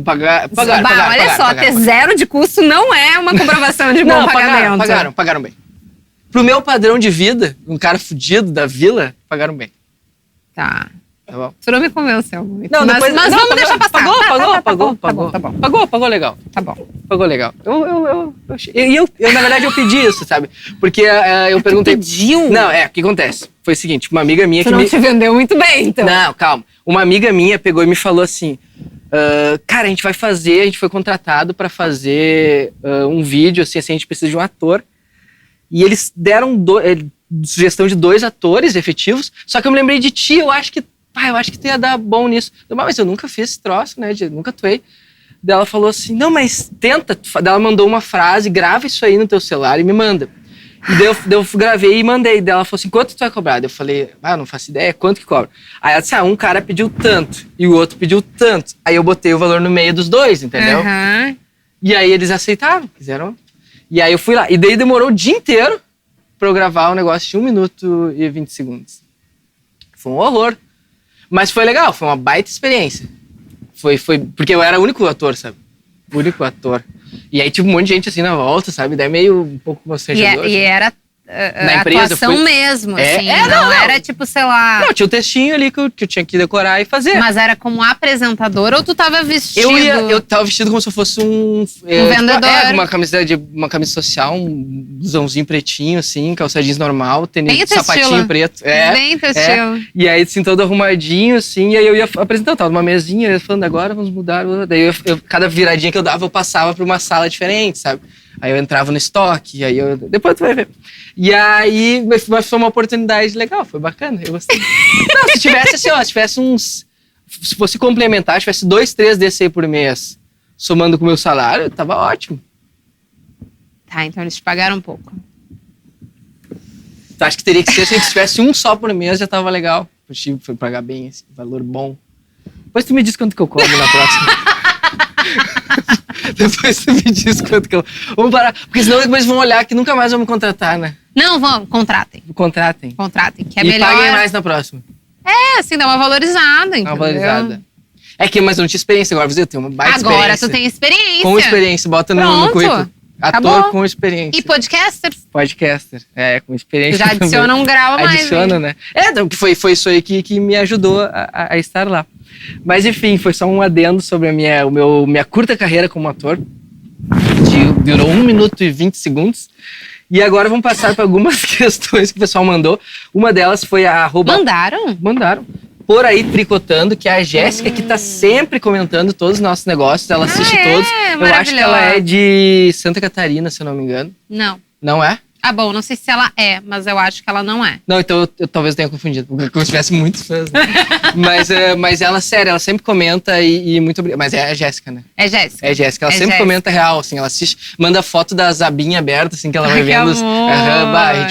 Pagaram. Olha só, ter 0 de custo não é uma comprovação de bom pagamento. Pagaram bem. Pro meu padrão de vida, um cara fudido da vila, pagaram bem. Tá bom. Tu não me convenceu muito. Não, mas vamos deixar passar. Pagou. Tá bom. Pagou legal. Tá bom. Pagou legal. Eu na verdade, eu pedi isso, sabe? Porque eu perguntei... Tu pediu? Não, o que acontece? Foi o seguinte, uma amiga minha... Tu não te vendeu muito bem, então. Não, calma. Uma amiga minha pegou e me falou assim... cara, a gente foi contratado pra fazer um vídeo, assim, a gente precisa de um ator. E eles deram sugestão de 2 atores efetivos, só que eu me lembrei de ti, eu acho que tu ia dar bom nisso. Mas eu nunca fiz esse troço, né? Nunca atuei. Daí ela falou assim, não, mas tenta. Daí ela mandou uma frase, grava isso aí no teu celular e me manda. E daí eu gravei e mandei. Daí ela falou assim, quanto tu vai cobrar? Daí eu falei, não faço ideia, quanto que cobra? Aí ela disse, um cara pediu tanto e o outro pediu tanto. Aí eu botei o valor no meio dos dois, entendeu? Uhum. E aí eles aceitaram, quiseram. E aí eu fui lá. E daí demorou o dia inteiro pra eu gravar um negócio de 1 minuto e 20 segundos. Foi um horror. Mas foi legal, foi uma baita experiência. Foi porque eu era o único ator, sabe? O único ator. E aí, tipo, um monte de gente assim na volta, sabe? Daí meio um pouco constrangedor. E era na empresa, atuação mesmo, assim. Não era tipo, sei lá... Não, tinha um textinho ali que eu tinha que decorar e fazer. Mas era como apresentador ou tu tava vestido... Eu tava vestido como se eu fosse um vendedor. Uma camisa social, um blusãozinho pretinho, assim, calçadinhos normal, tênis, sapatinho estilo. preto. Bem teu estilo. E aí, assim, todo arrumadinho, assim, e aí eu ia apresentar, tava numa mesinha, eu ia falando, agora vamos mudar. Daí cada viradinha que eu dava, eu passava pra uma sala diferente, sabe? Aí eu entrava no estoque, aí depois tu vai ver. E aí, mas foi uma oportunidade legal, foi bacana, eu gostei. Não, se tivesse assim, se tivesse se fosse complementar, se tivesse 2, 3 desse aí por mês, somando com o meu salário, tava ótimo. Tá, então eles te pagaram um pouco. Então, acho que teria que ser, se tivesse um só por mês, já tava legal. Foi pagar bem, assim, valor bom. Depois tu me diz quanto que eu cobro na próxima. Depois tu me diz quanto que eu... Vamos parar, porque senão depois vão olhar que nunca mais vão me contratar, né? Não, vão, contratem. Contratem. Contratem, que é e melhor. E paguem mais na próxima. Assim, dá uma valorizada, entendeu? Uma valorizada. Mas eu não tinha experiência, agora eu tenho uma baita experiência. Agora tu tem experiência. Com experiência, bota no currículo. Acabou. Ator com experiência. E podcaster? Podcaster, com experiência. Já adiciona um grau a mais. Adiciona, né? Foi isso aí que me ajudou a estar lá. Mas enfim, foi só um adendo sobre a minha curta carreira como ator. Durou 1 minuto e 20 segundos. E agora vamos passar para algumas questões que o pessoal mandou. Uma delas foi a arroba... Mandaram? Mandaram. Por aí tricotando, que é a Jéssica, que tá sempre comentando todos os nossos negócios. Ela assiste todos. Eu acho que ela é de Santa Catarina, se eu não me engano. Não. Não é? Bom, não sei se ela é, mas eu acho que ela não é. Não, então eu talvez tenha confundido, porque eu tivesse muitos fãs. Né? mas ela, sério, ela sempre comenta e muito obrigado. Mas é a Jéssica, né? É Jéssica. É Jéssica. Ela sempre comenta real, assim, ela assiste, manda foto das abinhas abertas, assim, que ela vai vendo.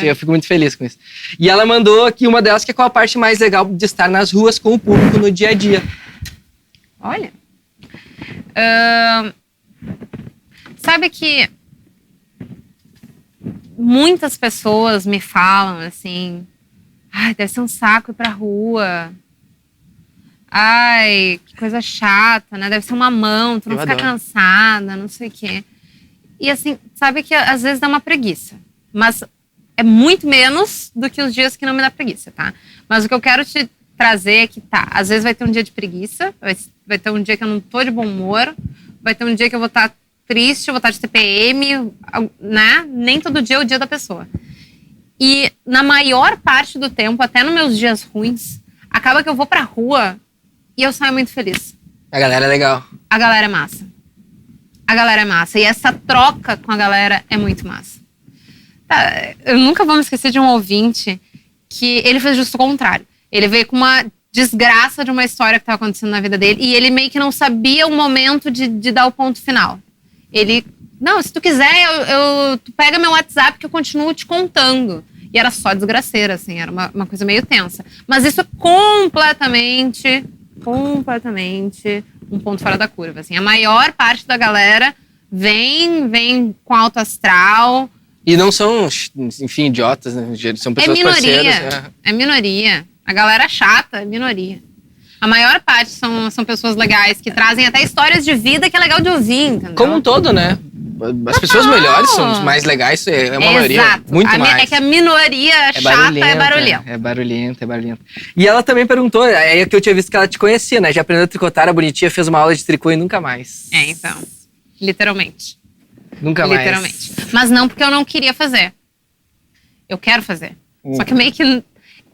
Eu fico muito feliz com isso. E ela mandou aqui uma delas, que é qual a parte mais legal de estar nas ruas com o público no dia a dia. Olha. Sabe que muitas pessoas me falam assim, deve ser um saco ir pra rua. Que coisa chata, né? Deve ser uma mão, tu não fica cansada, não sei o quê. E assim, sabe que às vezes dá uma preguiça. Mas é muito menos do que os dias que não me dá preguiça, tá? Mas o que eu quero te trazer é que, às vezes vai ter um dia de preguiça, vai ter um dia que eu não tô de bom humor, vai ter um dia que eu vou estar triste, eu vou estar de TPM, né? Nem todo dia é o dia da pessoa. E na maior parte do tempo, até nos meus dias ruins, acaba que eu vou pra rua e eu saio muito feliz. A galera é legal. A galera é massa. A galera é massa. E essa troca com a galera é muito massa. Eu nunca vou me esquecer de um ouvinte que ele fez justo o contrário. Ele veio com uma desgraça de uma história que estava acontecendo na vida dele e ele meio que não sabia o momento de dar o ponto final. Ele, não, se tu quiser, tu pega meu WhatsApp que eu continuo te contando. E era só desgraceira, assim, era uma coisa meio tensa. Mas isso é completamente um ponto fora da curva, assim. A maior parte da galera vem com alto astral. E não são, enfim, idiotas, né? São pessoas parceiras. É minoria. A galera chata é minoria. A maior parte são pessoas legais, que trazem até histórias de vida que é legal de ouvir, entendeu? Como um todo, né? As pessoas melhores são os mais legais, é uma maioria. Exato. Muito mais. É que a minoria chata é barulhenta. É barulhenta. E ela também perguntou, é que eu tinha visto que ela te conhecia, né? Já aprendeu a tricotar, era bonitinha, fez uma aula de tricô e nunca mais. Então. Literalmente. Nunca mais. Literalmente. Mas não porque eu não queria fazer. Eu quero fazer. Só que meio que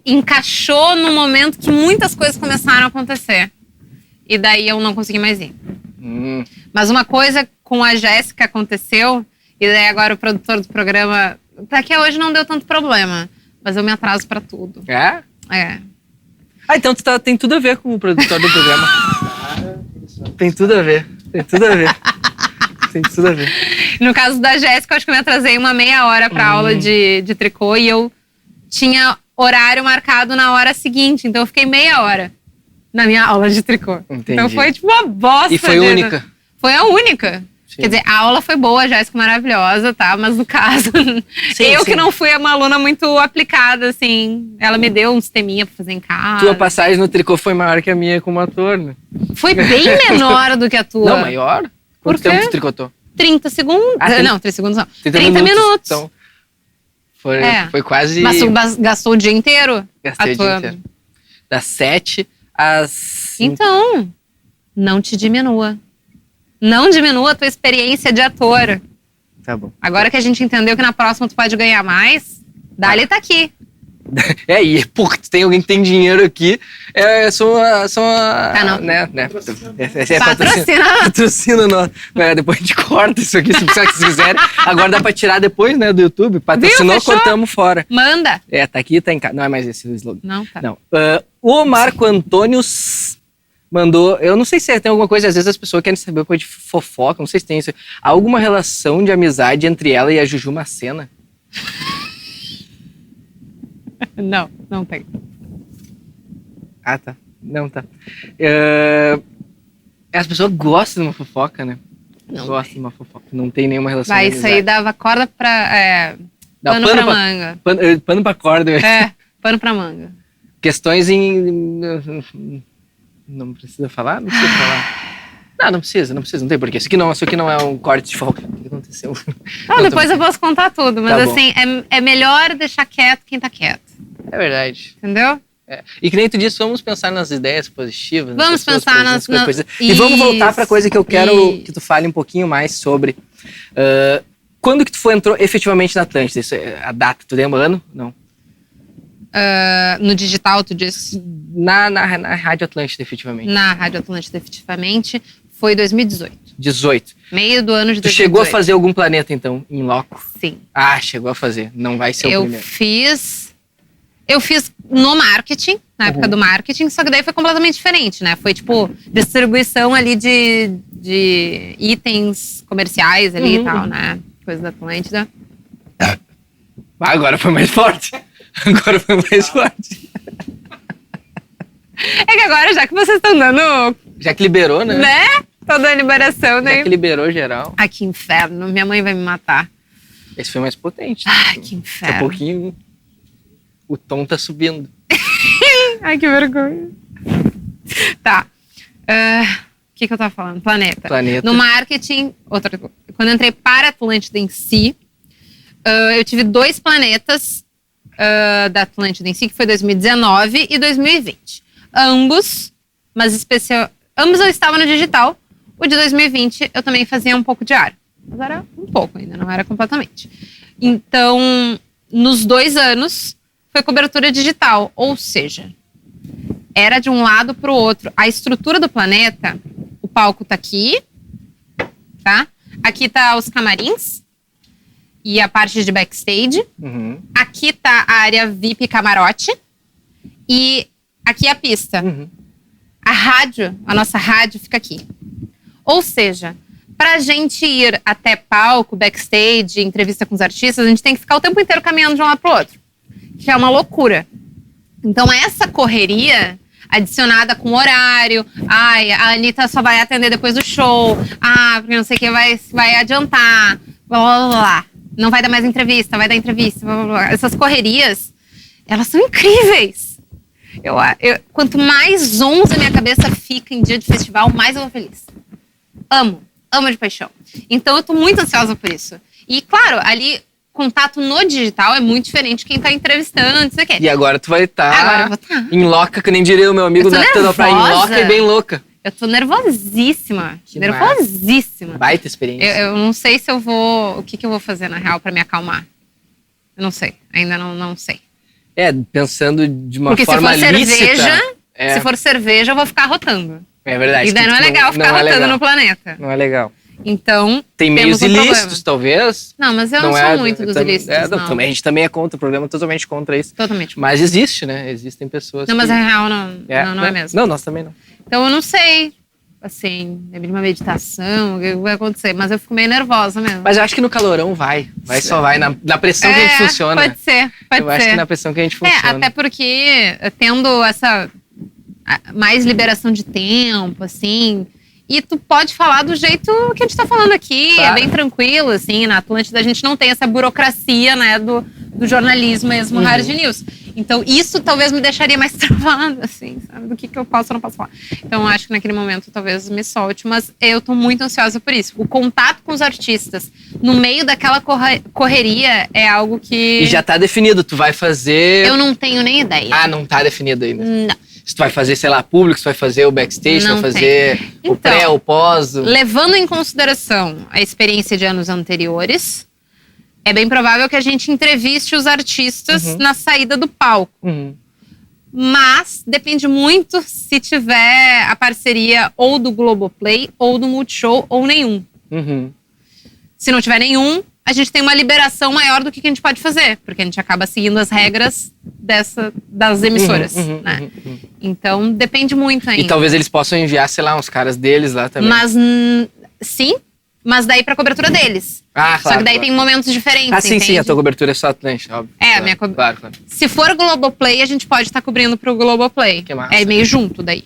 encaixou no momento que muitas coisas começaram a acontecer. E daí eu não consegui mais ir. Mas uma coisa com a Jéssica aconteceu, e daí agora o produtor do programa, até que hoje não deu tanto problema, mas eu me atraso pra tudo. É? É. Então tem tudo a ver com o produtor do programa. Tem tudo a ver. Tem tudo a ver. Tem tudo a ver. No caso da Jéssica, eu acho que eu me atrasei uma meia hora pra aula de tricô e eu tinha horário marcado na hora seguinte. Então eu fiquei meia hora na minha aula de tricô. Entendi. Então foi tipo uma bosta. E foi única? Foi a única. Sim. Quer dizer, a aula foi boa, a Jéssica maravilhosa, tá? Mas no caso, Sim. que não fui uma aluna muito aplicada, assim. Ela me deu uns teminha pra fazer em casa. Tua passagem no tricô foi maior que a minha como ator, né? Foi bem menor do que a tua. Não, maior? Quanto Por quê? tempo tu tricotou? 30 segundos. Ah, Não, 30 segundos não. 30 minutos. Então, foi quase... Mas tu gastou o dia inteiro Gastei atuando. o dia inteiro. Das 7 às... Então, não te diminua. Não diminua a tua experiência de ator. Tá bom. Agora que a gente entendeu que na próxima tu pode ganhar mais, Dali tá aqui. E, pô, tem alguém que tem dinheiro aqui, são a não. né? Patrocina. Patrocina nós. Depois a gente corta isso aqui, se vocês quiserem. Agora dá pra tirar depois, né, do YouTube. Patrocinou, cortamos fora. Manda. Tá aqui, tá em casa. Não é mais esse o slogan. Não, tá. Não. O Marco Antônio mandou, eu não sei se tem alguma coisa, às vezes as pessoas querem saber uma coisa de fofoca, não sei se tem isso. Há alguma relação de amizade entre ela e a Juju Macena? Não tem. Ah, tá. Não, tá. As pessoas gostam de uma fofoca, né? Não gostam de uma fofoca. Não tem nenhuma relação Vai, de isso aí dava corda pra... pano pra manga. Pano pra corda. Pano pra manga. Questões em... Não precisa falar? Não precisa falar. Não precisa, não tem porquê. Isso aqui não é um corte de fofoca. O que aconteceu? Depois eu posso contar tudo, mas Tá bom. assim, é melhor deixar quieto quem tá quieto. É verdade. Entendeu? E que nem tu disse, vamos pensar nas ideias positivas. Vamos pensar nas coisas. E vamos voltar pra coisa que eu quero que tu fale um pouquinho mais sobre. Quando que tu entrou efetivamente na Atlântida? Isso, a data, tu lembra ano? Não. No digital, tu disse? Na Rádio Atlântida, efetivamente. Na Rádio Atlântida, efetivamente, foi 2018. 18. Meio do ano de 2018. Tu chegou a fazer algum planeta, então, em loco? Sim. Ah, chegou a fazer. Não vai ser o primeiro. Eu fiz no marketing, na época do marketing, só que daí foi completamente diferente, né? Foi tipo distribuição ali de itens comerciais ali e tal, né? Coisa da Atlântida. Agora foi mais forte. Agora foi mais forte. É que agora, já que vocês estão dando... Já que liberou, né? Toda a liberação, né? Já que liberou geral. Ai, que inferno. Minha mãe vai me matar. Esse foi mais potente. Ai, que inferno. Daqui a pouquinho o tom tá subindo. Ai, que vergonha. Tá. O que eu tava falando? Planeta. No marketing, quando eu entrei para a Atlântida em si, eu tive 2 planetas da Atlântida em si, que foi 2019 e 2020. Ambos eu estava no digital. O de 2020 eu também fazia um pouco de ar. Mas era um pouco ainda, não era completamente. Então, nos 2 anos, foi cobertura digital. Ou seja, era de um lado para o outro. A estrutura do planeta, o palco tá aqui, tá? Aqui tá os camarins e a parte de backstage. Uhum. Aqui tá a área VIP camarote e aqui é a pista. Uhum. A nossa rádio fica aqui. Ou seja, pra gente ir até palco, backstage, entrevista com os artistas, a gente tem que ficar o tempo inteiro caminhando de um lado pro outro. Que é uma loucura. Então essa correria adicionada com horário, a Anitta só vai atender depois do show, porque não sei o que vai adiantar, blá, blá, blá. Não vai dar mais entrevista, vai dar entrevista, blá, blá, blá. Essas correrias, elas são incríveis. Quanto mais zonza minha cabeça fica em dia de festival, mais eu vou feliz. Amo de paixão. Então eu tô muito ansiosa por isso. E claro, ali, contato no digital é muito diferente de quem tá entrevistando, não sei o quê. E agora tu vai estar Agora eu vou estar em loca, que nem diria o meu amigo Natan da Praia, em loca e bem louca. Eu tô nervosíssima. Que nervosíssima. Baita experiência. Eu não sei se eu vou... O que eu vou fazer, na real, pra me acalmar. Eu não sei. Ainda não sei. Pensando de uma Porque forma lícita. Se for cerveja, eu vou ficar rotando. É verdade. E daí não é legal ficar rotando no planeta. Não é legal. Então, tem meios ilícitos, talvez. Não, mas eu não sou muito dos ilícitos, não. A gente também é contra o programa, totalmente contra isso. Totalmente. Mas existe, né? Existem pessoas Não, mas na real não é mesmo. Não, nós também não. Então eu não sei. assim, de uma meditação, o que vai acontecer. Mas eu fico meio nervosa mesmo. Mas eu acho que no calorão só vai na pressão que a gente funciona. Pode ser. Eu acho que na pressão que a gente funciona. Até porque tendo essa mais liberação de tempo, assim, e tu pode falar do jeito que a gente tá falando aqui, claro. É bem tranquilo, assim, na Atlântida a gente não tem essa burocracia, né, do jornalismo mesmo, hard news. Então isso talvez me deixaria mais travada, assim, sabe, do que eu posso ou não posso falar. Então acho que naquele momento talvez me solte, mas eu tô muito ansiosa por isso. O contato com os artistas no meio daquela correria é algo que... E já tá definido, tu vai fazer... Eu não tenho nem ideia. Ah, não tá definido ainda? Não. Se tu vai fazer, sei lá, público, se tu vai fazer o backstage, se tu vai fazer o pré, o pós. Levando em consideração a experiência de anos anteriores, é bem provável que a gente entreviste os artistas na saída do palco. Mas depende muito se tiver a parceria ou do Globoplay, ou do Multishow, ou nenhum. Se não tiver nenhum, a gente tem uma liberação maior do que a gente pode fazer, porque a gente acaba seguindo as regras das emissoras, né? Então, depende muito ainda. E talvez eles possam enviar, sei lá, uns caras deles lá também. Mas, sim, mas daí pra cobertura deles. Ah, claro. Só que daí tem momentos diferentes, sim, a tua cobertura é só Atlântida, óbvio. A minha cobertura. Claro. Se for Globoplay, a gente pode estar cobrindo pro Globoplay. Que massa. É meio junto daí.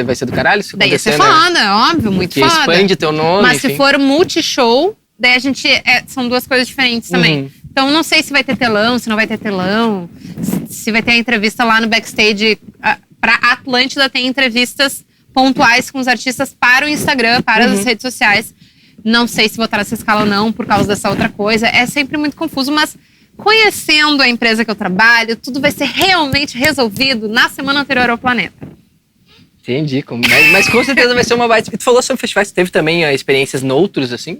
Vai ser do caralho? Se daí ia ser acontecer, foda, né? óbvio, muito Porque foda. expande teu nome, Mas enfim. se for Multishow, daí a gente... são duas coisas diferentes também. Então, não sei se vai ter telão, se não vai ter telão. Se vai ter a entrevista lá no backstage. Pra Atlântida tem entrevistas pontuais com os artistas para o Instagram, para as redes sociais. Não sei se vou estar nessa escala ou não, por causa dessa outra coisa. É sempre muito confuso, mas conhecendo a empresa que eu trabalho, tudo vai ser realmente resolvido na semana anterior ao Planeta. Entendi. Mas com certeza vai ser uma baita. Tu falou sobre festivais, tu teve também experiências noutros, assim?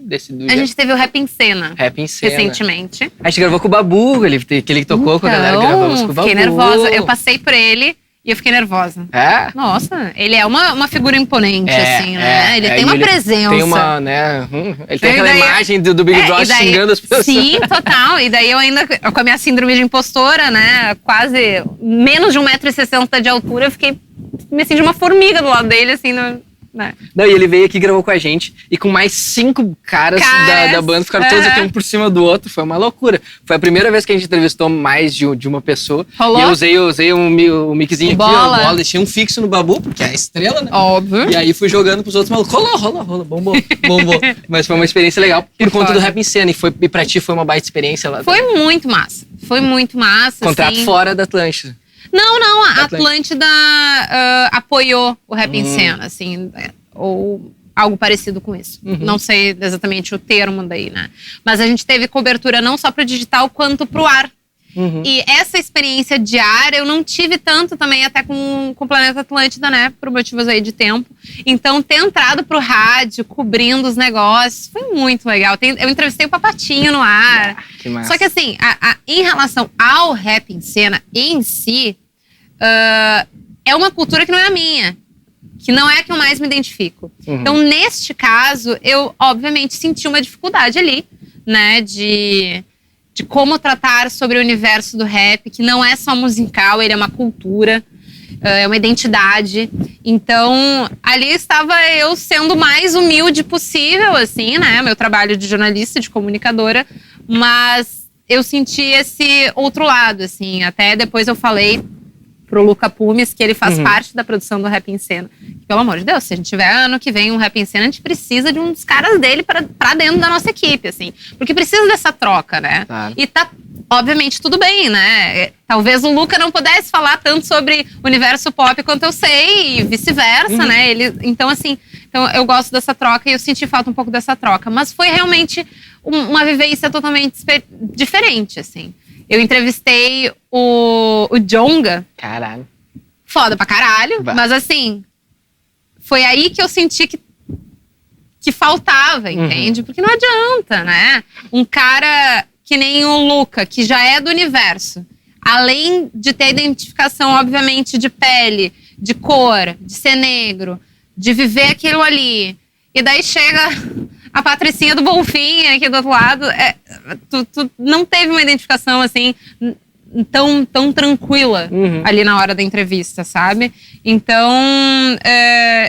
A gente teve o Rap em Cena. Rap em Cena. Recentemente. A gente gravou com o Babu, que ele tocou com a galera, gravamos com o Babu. Fiquei nervosa. Eu passei por ele e eu fiquei nervosa. É? Nossa, ele é uma figura imponente, assim, né? Ele tem uma presença. Tem uma, né? Ele tem aquela imagem do Big Brother xingando as pessoas. Sim, total. E daí eu ainda, com a minha síndrome de impostora, né? Quase menos de 1,60 m de altura, eu fiquei me senti uma formiga do lado dele, assim, né? Não, e ele veio aqui e gravou com a gente. E com mais 5 caras da banda, ficaram todos aqui um por cima do outro. Foi uma loucura. Foi a primeira vez que a gente entrevistou mais de uma pessoa. Rolou? E eu usei o miczinho aqui, Bola. ó, bola. Deixei um fixo no Babu, porque é a estrela, né? Óbvio. E aí fui jogando pros outros malucos. Rola. Bombou. Mas foi uma experiência legal por conta do Rap em Cena. E pra ti foi uma baita experiência lá. Foi muito massa. Contrato assim. fora da Atlântida. Não, a Atlântida apoiou o Rap em Cena, assim, ou algo parecido com isso. Não sei exatamente o termo daí, né? Mas a gente teve cobertura não só pro digital, quanto pro ar. E essa experiência de ar eu não tive tanto também, até com o Planeta Atlântida, né? Por motivos aí de tempo. Então, ter entrado pro rádio, cobrindo os negócios, foi muito legal. Eu entrevistei o Papatinho no ar. Que massa. Só que assim, em relação ao Rap em Cena em si, é uma cultura que não é a minha. Que não é a que eu mais me identifico. Então, neste caso, eu obviamente senti uma dificuldade ali, né? De como tratar sobre o universo do rap, que não é só musical, ele é uma cultura, é uma identidade. Então, ali estava eu sendo o mais humilde possível, assim, né? Meu trabalho de jornalista, de comunicadora, mas eu senti esse outro lado, assim. Até depois eu falei pro Luca Pumes, que ele faz parte da produção do Rap em Cena. Pelo amor de Deus, se a gente tiver ano que vem um Rap em Cena, a gente precisa de uns caras dele pra dentro da nossa equipe, assim. Porque precisa dessa troca, né? Claro. E tá, obviamente, tudo bem, né? Talvez o Luca não pudesse falar tanto sobre o universo pop quanto eu sei, e vice-versa, né? Então, assim, eu gosto dessa troca e eu senti falta um pouco dessa troca. Mas foi realmente uma vivência totalmente diferente, assim. Eu entrevistei o Djonga. Caralho. Foda pra caralho. Bah. Mas assim, foi aí que eu senti que faltava, entende? Porque não adianta, né? Um cara que nem o Luca, que já é do universo, além de ter identificação, obviamente, de pele, de cor, de ser negro, de viver aquilo ali. E daí chega a Patricinha do Bonfim aqui do outro lado. Tu não teve uma identificação assim tão tranquila ali na hora da entrevista, sabe? Então,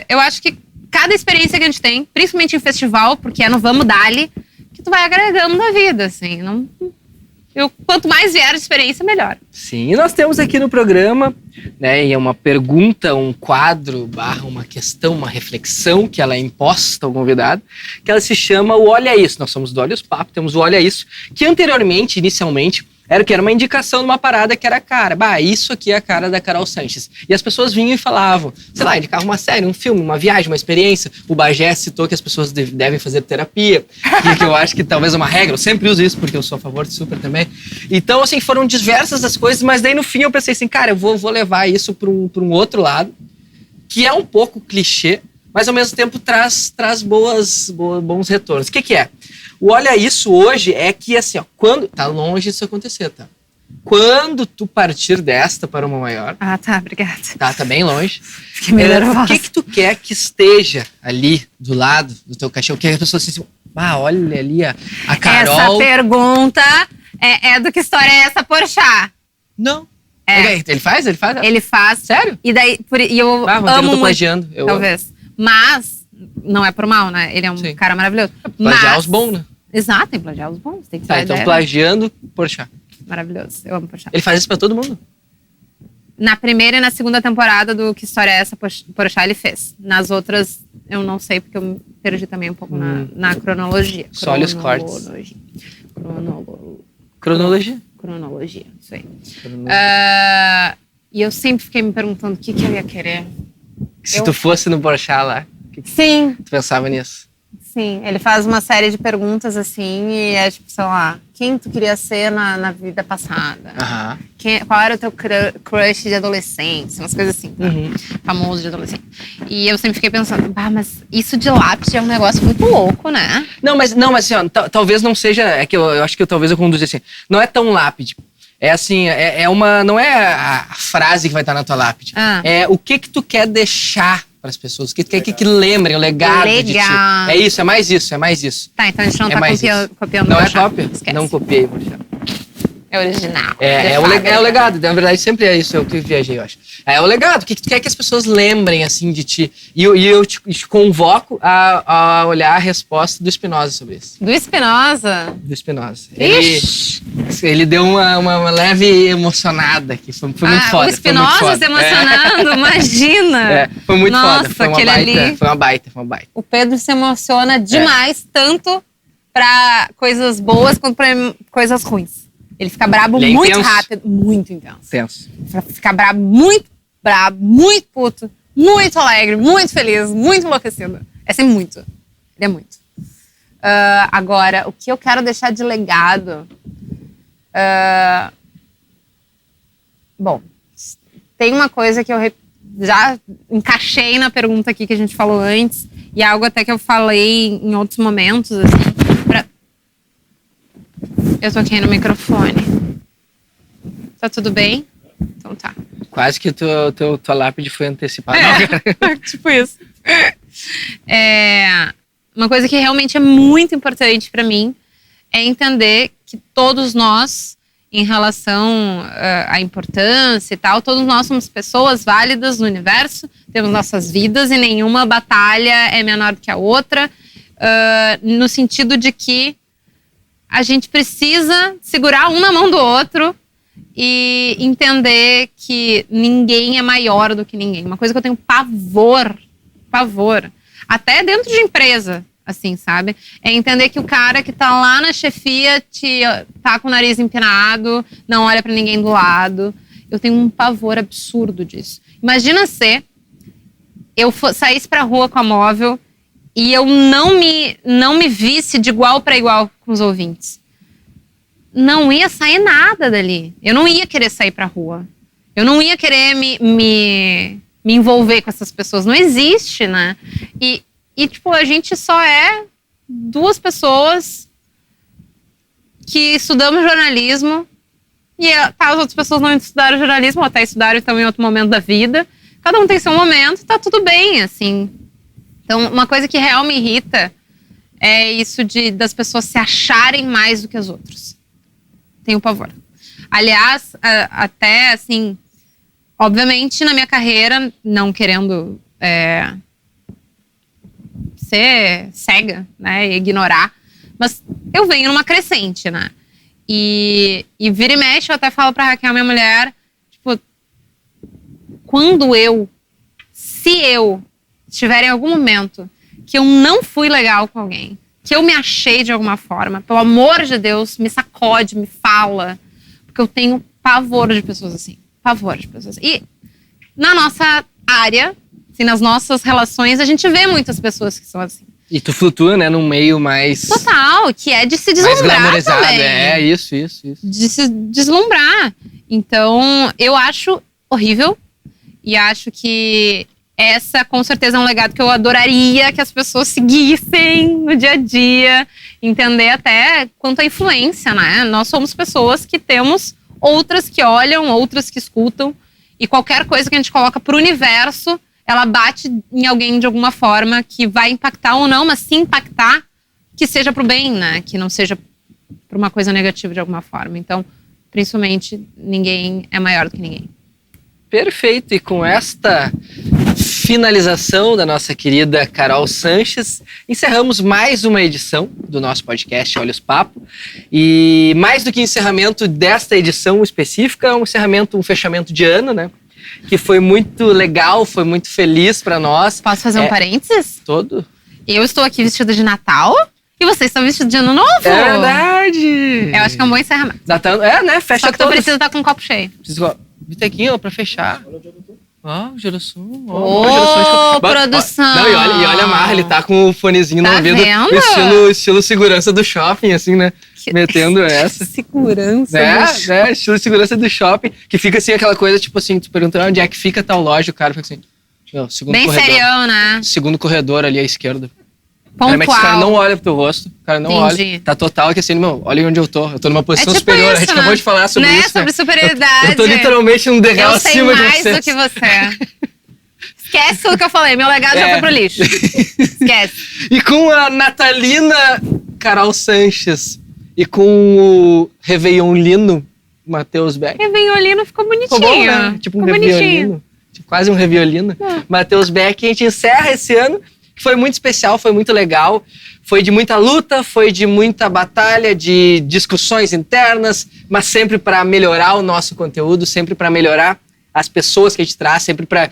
eu acho que cada experiência que a gente tem, principalmente em festival, porque é no Vamos Dali, que tu vai agregando na vida, assim. Quanto mais vier de experiência, melhor. Sim, e nós temos aqui no programa, né, e é uma pergunta, um quadro, uma questão, uma reflexão que ela é imposta ao convidado, que ela se chama o Olha Isso. Nós somos do Olha os Papo, temos o Olha Isso, que anteriormente, inicialmente, era uma indicação de uma parada que era a cara. Isso aqui é a cara da Carol Sanches. E as pessoas vinham e falavam, sei lá, indicavam uma série, um filme, uma viagem, uma experiência. O Bagé citou que as pessoas devem fazer terapia, que eu acho que talvez é uma regra. Eu sempre uso isso, porque eu sou a favor de super também. Então, assim, foram diversas as coisas, mas daí no fim eu pensei assim, cara, eu vou levar isso para um outro lado, que é um pouco clichê, mas ao mesmo tempo traz bons retornos. O que é? O Olha Isso hoje é que, assim, ó, quando... Tá longe disso acontecer, tá? Quando tu partir desta para uma maior... Ah, tá, obrigada. Tá bem longe. Fiquei meio nervosa. O que tu quer que esteja ali, do lado do teu caixão? O que as pessoas dizem, olha ali a Carol... Essa pergunta é do Que História é Essa, Porchat? Não. É. Ele faz? Ele faz. Sério? E daí, e eu Rodrigo, amo eu tô muito, plagiando. talvez. Mas, não é por mal, né? Ele é um Sim. cara maravilhoso. Plagiar os bons, né? Exato, tem plagiar os bons. Tem que Tá, então plagiando Porchat. Maravilhoso, eu amo Porchat. Ele faz isso pra todo mundo? Na primeira e na segunda temporada do Que História é Essa, Porchat ele fez. Nas outras, eu não sei, porque eu me perdi também um pouco na cronologia. Só olha os cortes. Cronologia, isso aí. E eu sempre fiquei me perguntando o que eu ia querer. Se tu fosse no Porchat lá, Sim. Tu pensava nisso? Sim, ele faz uma série de perguntas assim e é tipo, sei lá, quem tu queria ser na vida passada? Qual era o teu crush de adolescência? Umas coisas assim, tá? Famoso de adolescente. E eu sempre fiquei pensando, mas isso de lápis é um negócio muito louco, né? Não, mas assim, ó, talvez não seja, é que eu acho que talvez eu conduzi assim, não é tão lápide. É assim, não é a frase que vai estar na tua lápide. É o que tu quer deixar para as pessoas, o que tu quer que lembrem, o legado de ti. É isso, é mais isso. Tá, então a gente não tá copiando. Não é cópia? Esquece. Não copiei, Porchat. É original. É o legado, na verdade sempre é isso, eu que viajei, eu acho. É o legado, o que tu quer que as pessoas lembrem, assim, de ti. E eu te convoco a olhar a resposta do Spinoza sobre isso. Do Spinoza? Do Spinoza. Ele deu uma leve emocionada aqui, foi muito foda. O Spinoza se emocionando, imagina. Foi muito foda, foi uma baita. O Pedro se emociona demais, tanto pra coisas boas quanto pra coisas ruins. Ele fica brabo muito rápido, muito intenso. Fica brabo, muito puto, muito alegre, muito feliz, muito enlouquecido. É sempre muito. Ele é muito. Agora, o que eu quero deixar de legado... Bom, tem uma coisa que eu já encaixei na pergunta aqui que a gente falou antes, e é algo até que eu falei em outros momentos, assim, Eu toquei no microfone. Tá tudo bem? Então tá. Quase que tua lápide foi antecipada. Tipo isso. Uma coisa que realmente é muito importante pra mim é entender que todos nós, em relação à importância e tal, todos nós somos pessoas válidas no universo, temos nossas vidas e nenhuma batalha é menor do que a outra, no sentido de que a gente precisa segurar um na mão do outro e entender que ninguém é maior do que ninguém. Uma coisa que eu tenho pavor, até dentro de empresa, assim, sabe? É entender que o cara que tá lá na chefia tá com o nariz empinado, não olha pra ninguém do lado. Eu tenho um pavor absurdo disso. Imagina se eu saísse pra rua com a móvel e eu não me visse de igual para igual com os ouvintes. Não ia sair nada dali. Eu não ia querer sair pra rua. Eu não ia querer me envolver com essas pessoas. Não existe, né? E tipo, a gente só é duas pessoas que estudamos jornalismo e as outras pessoas não estudaram jornalismo, ou até estudaram e estão em outro momento da vida. Cada um tem seu momento, tá tudo bem, assim. Então, uma coisa que real me irrita é isso das pessoas se acharem mais do que as outras. Tenho pavor. Aliás, até assim, obviamente na minha carreira, não querendo ser cega, né? E ignorar. Mas eu venho numa crescente, né? E vira e mexe, eu até falo pra Raquel, minha mulher, tipo, se eu estiver em algum momento que eu não fui legal com alguém, que eu me achei de alguma forma, pelo amor de Deus, me sacode, me fala, porque eu tenho pavor de pessoas assim. Pavor de pessoas assim. E na nossa área, assim, nas nossas relações, a gente vê muitas pessoas que são assim. E tu flutua, né, num meio mais... Total, que é de se mais deslumbrar glamorizado. também. Isso. De se deslumbrar. Então, eu acho horrível. E acho que essa, com certeza, é um legado que eu adoraria que as pessoas seguissem no dia a dia. Entender até quanto a influência, né? Nós somos pessoas que temos outras que olham, outras que escutam. E qualquer coisa que a gente coloca pro universo, ela bate em alguém de alguma forma que vai impactar ou não, mas se impactar, que seja pro bem, né? Que não seja por uma coisa negativa de alguma forma. Então, principalmente, ninguém é maior do que ninguém. Perfeito. E com esta finalização da nossa querida Carol Sanches, encerramos mais uma edição do nosso podcast Olhos Papo. E mais do que encerramento desta edição específica, um fechamento de ano, né? Que foi muito legal, foi muito feliz pra nós. Posso fazer um parênteses? Todo? Eu estou aqui vestida de Natal e vocês estão vestidos de Ano Novo. É verdade! Eu acho que é um bom encerramento. Natal, né? Fecha Só que tu todos. precisa estar com um copo cheio. Bitequinho, ó, pra fechar. Ó, o Gerasson. Ô, produção! Não, e olha a Marra, ele tá com o fonezinho no Tá ouvido. vendo? Estilo segurança do shopping, assim, né? Metendo essa. Segurança. Estilo segurança do shopping. Que fica assim, aquela coisa, tipo assim, tu perguntando onde é que fica tal loja, o cara fica assim, segundo Bem corredor. serião, né? Segundo corredor ali à esquerda. Realmente, o cara Pontual. não olha pro teu rosto, o cara não Entendi. olha. Tá total que assim, meu, olha onde eu tô numa posição tipo superior. isso, A gente né? acabou de falar sobre Né? isso. Sobre superioridade. Eu tô literalmente num degrau Eu sei acima de mais vocês. do que você. Esquece tudo que eu falei. Meu legado já foi pro lixo. Esquece. E com a Natalina Carol Sanches e com o Réveillonlino Matheus Beck. Réveillonino ficou bonitinho. Ficou bom, né? Tipo um ficou Réveillonino. Tipo, quase um Réveillonino. Matheus Beck. A gente encerra esse ano, que foi muito especial, foi muito legal. Foi de muita luta, foi de muita batalha, de discussões internas, mas sempre para melhorar o nosso conteúdo, sempre para melhorar as pessoas que a gente traz, sempre para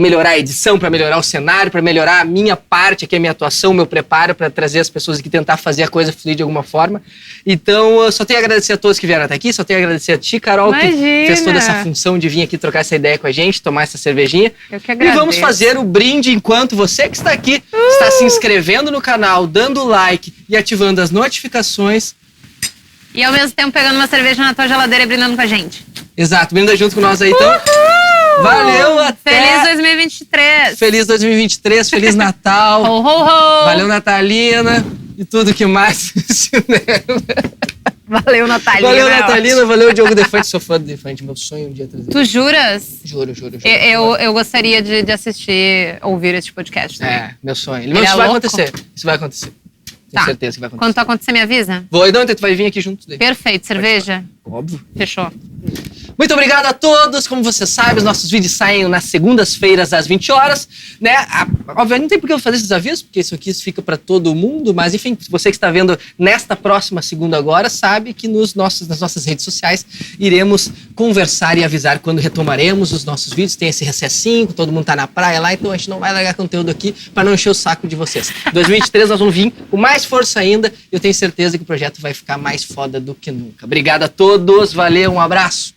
melhorar a edição, para melhorar o cenário, para melhorar a minha parte aqui, a minha atuação, o meu preparo para trazer as pessoas aqui, tentar fazer a coisa fluir de alguma forma. Então, eu só tenho a agradecer a todos que vieram até aqui, só tenho a agradecer a ti, Carol, Imagina. que fez toda essa função de vir aqui trocar essa ideia com a gente, tomar essa cervejinha. Eu que E agradeço. vamos fazer o brinde enquanto você que está aqui está se inscrevendo no canal, dando like e ativando as notificações. E ao mesmo tempo pegando uma cerveja na tua geladeira e brindando com a gente. Exato, brinda junto com nós aí, então. Uhul! Valeu, até! Feliz 2023! Feliz 2023, Feliz Natal! Ho, ho, ho! Valeu, Natalina! E tudo que mais cinema. Valeu, Natalina! Valeu, Natalina! Valeu, Diogo Defante, sou fã do Defante, meu sonho um dia trazer. Tu juras? Juro. Eu gostaria de assistir, ouvir esse podcast também. É, meu sonho. Ele é Isso vai louco? acontecer. Isso vai acontecer. Tenho Tá. certeza que vai acontecer. Quando tu acontecer, me avisa? Vou, então, tu vai vir aqui junto daí. Perfeito. Cerveja? Óbvio. Fechou. Muito obrigado a todos. Como você sabe, os nossos vídeos saem nas segundas-feiras às 20 horas, né? Obviamente não tem por que eu fazer esses avisos, porque isso aqui fica para todo mundo, mas enfim, você que está vendo nesta próxima segunda agora, sabe que nas nossas redes sociais iremos conversar e avisar quando retomaremos os nossos vídeos. Tem esse recessinho, todo mundo tá na praia lá, então a gente não vai largar conteúdo aqui para não encher o saco de vocês. 2023 nós vamos vir com mais força ainda e eu tenho certeza que o projeto vai ficar mais foda do que nunca. Obrigado a todos, valeu, um abraço.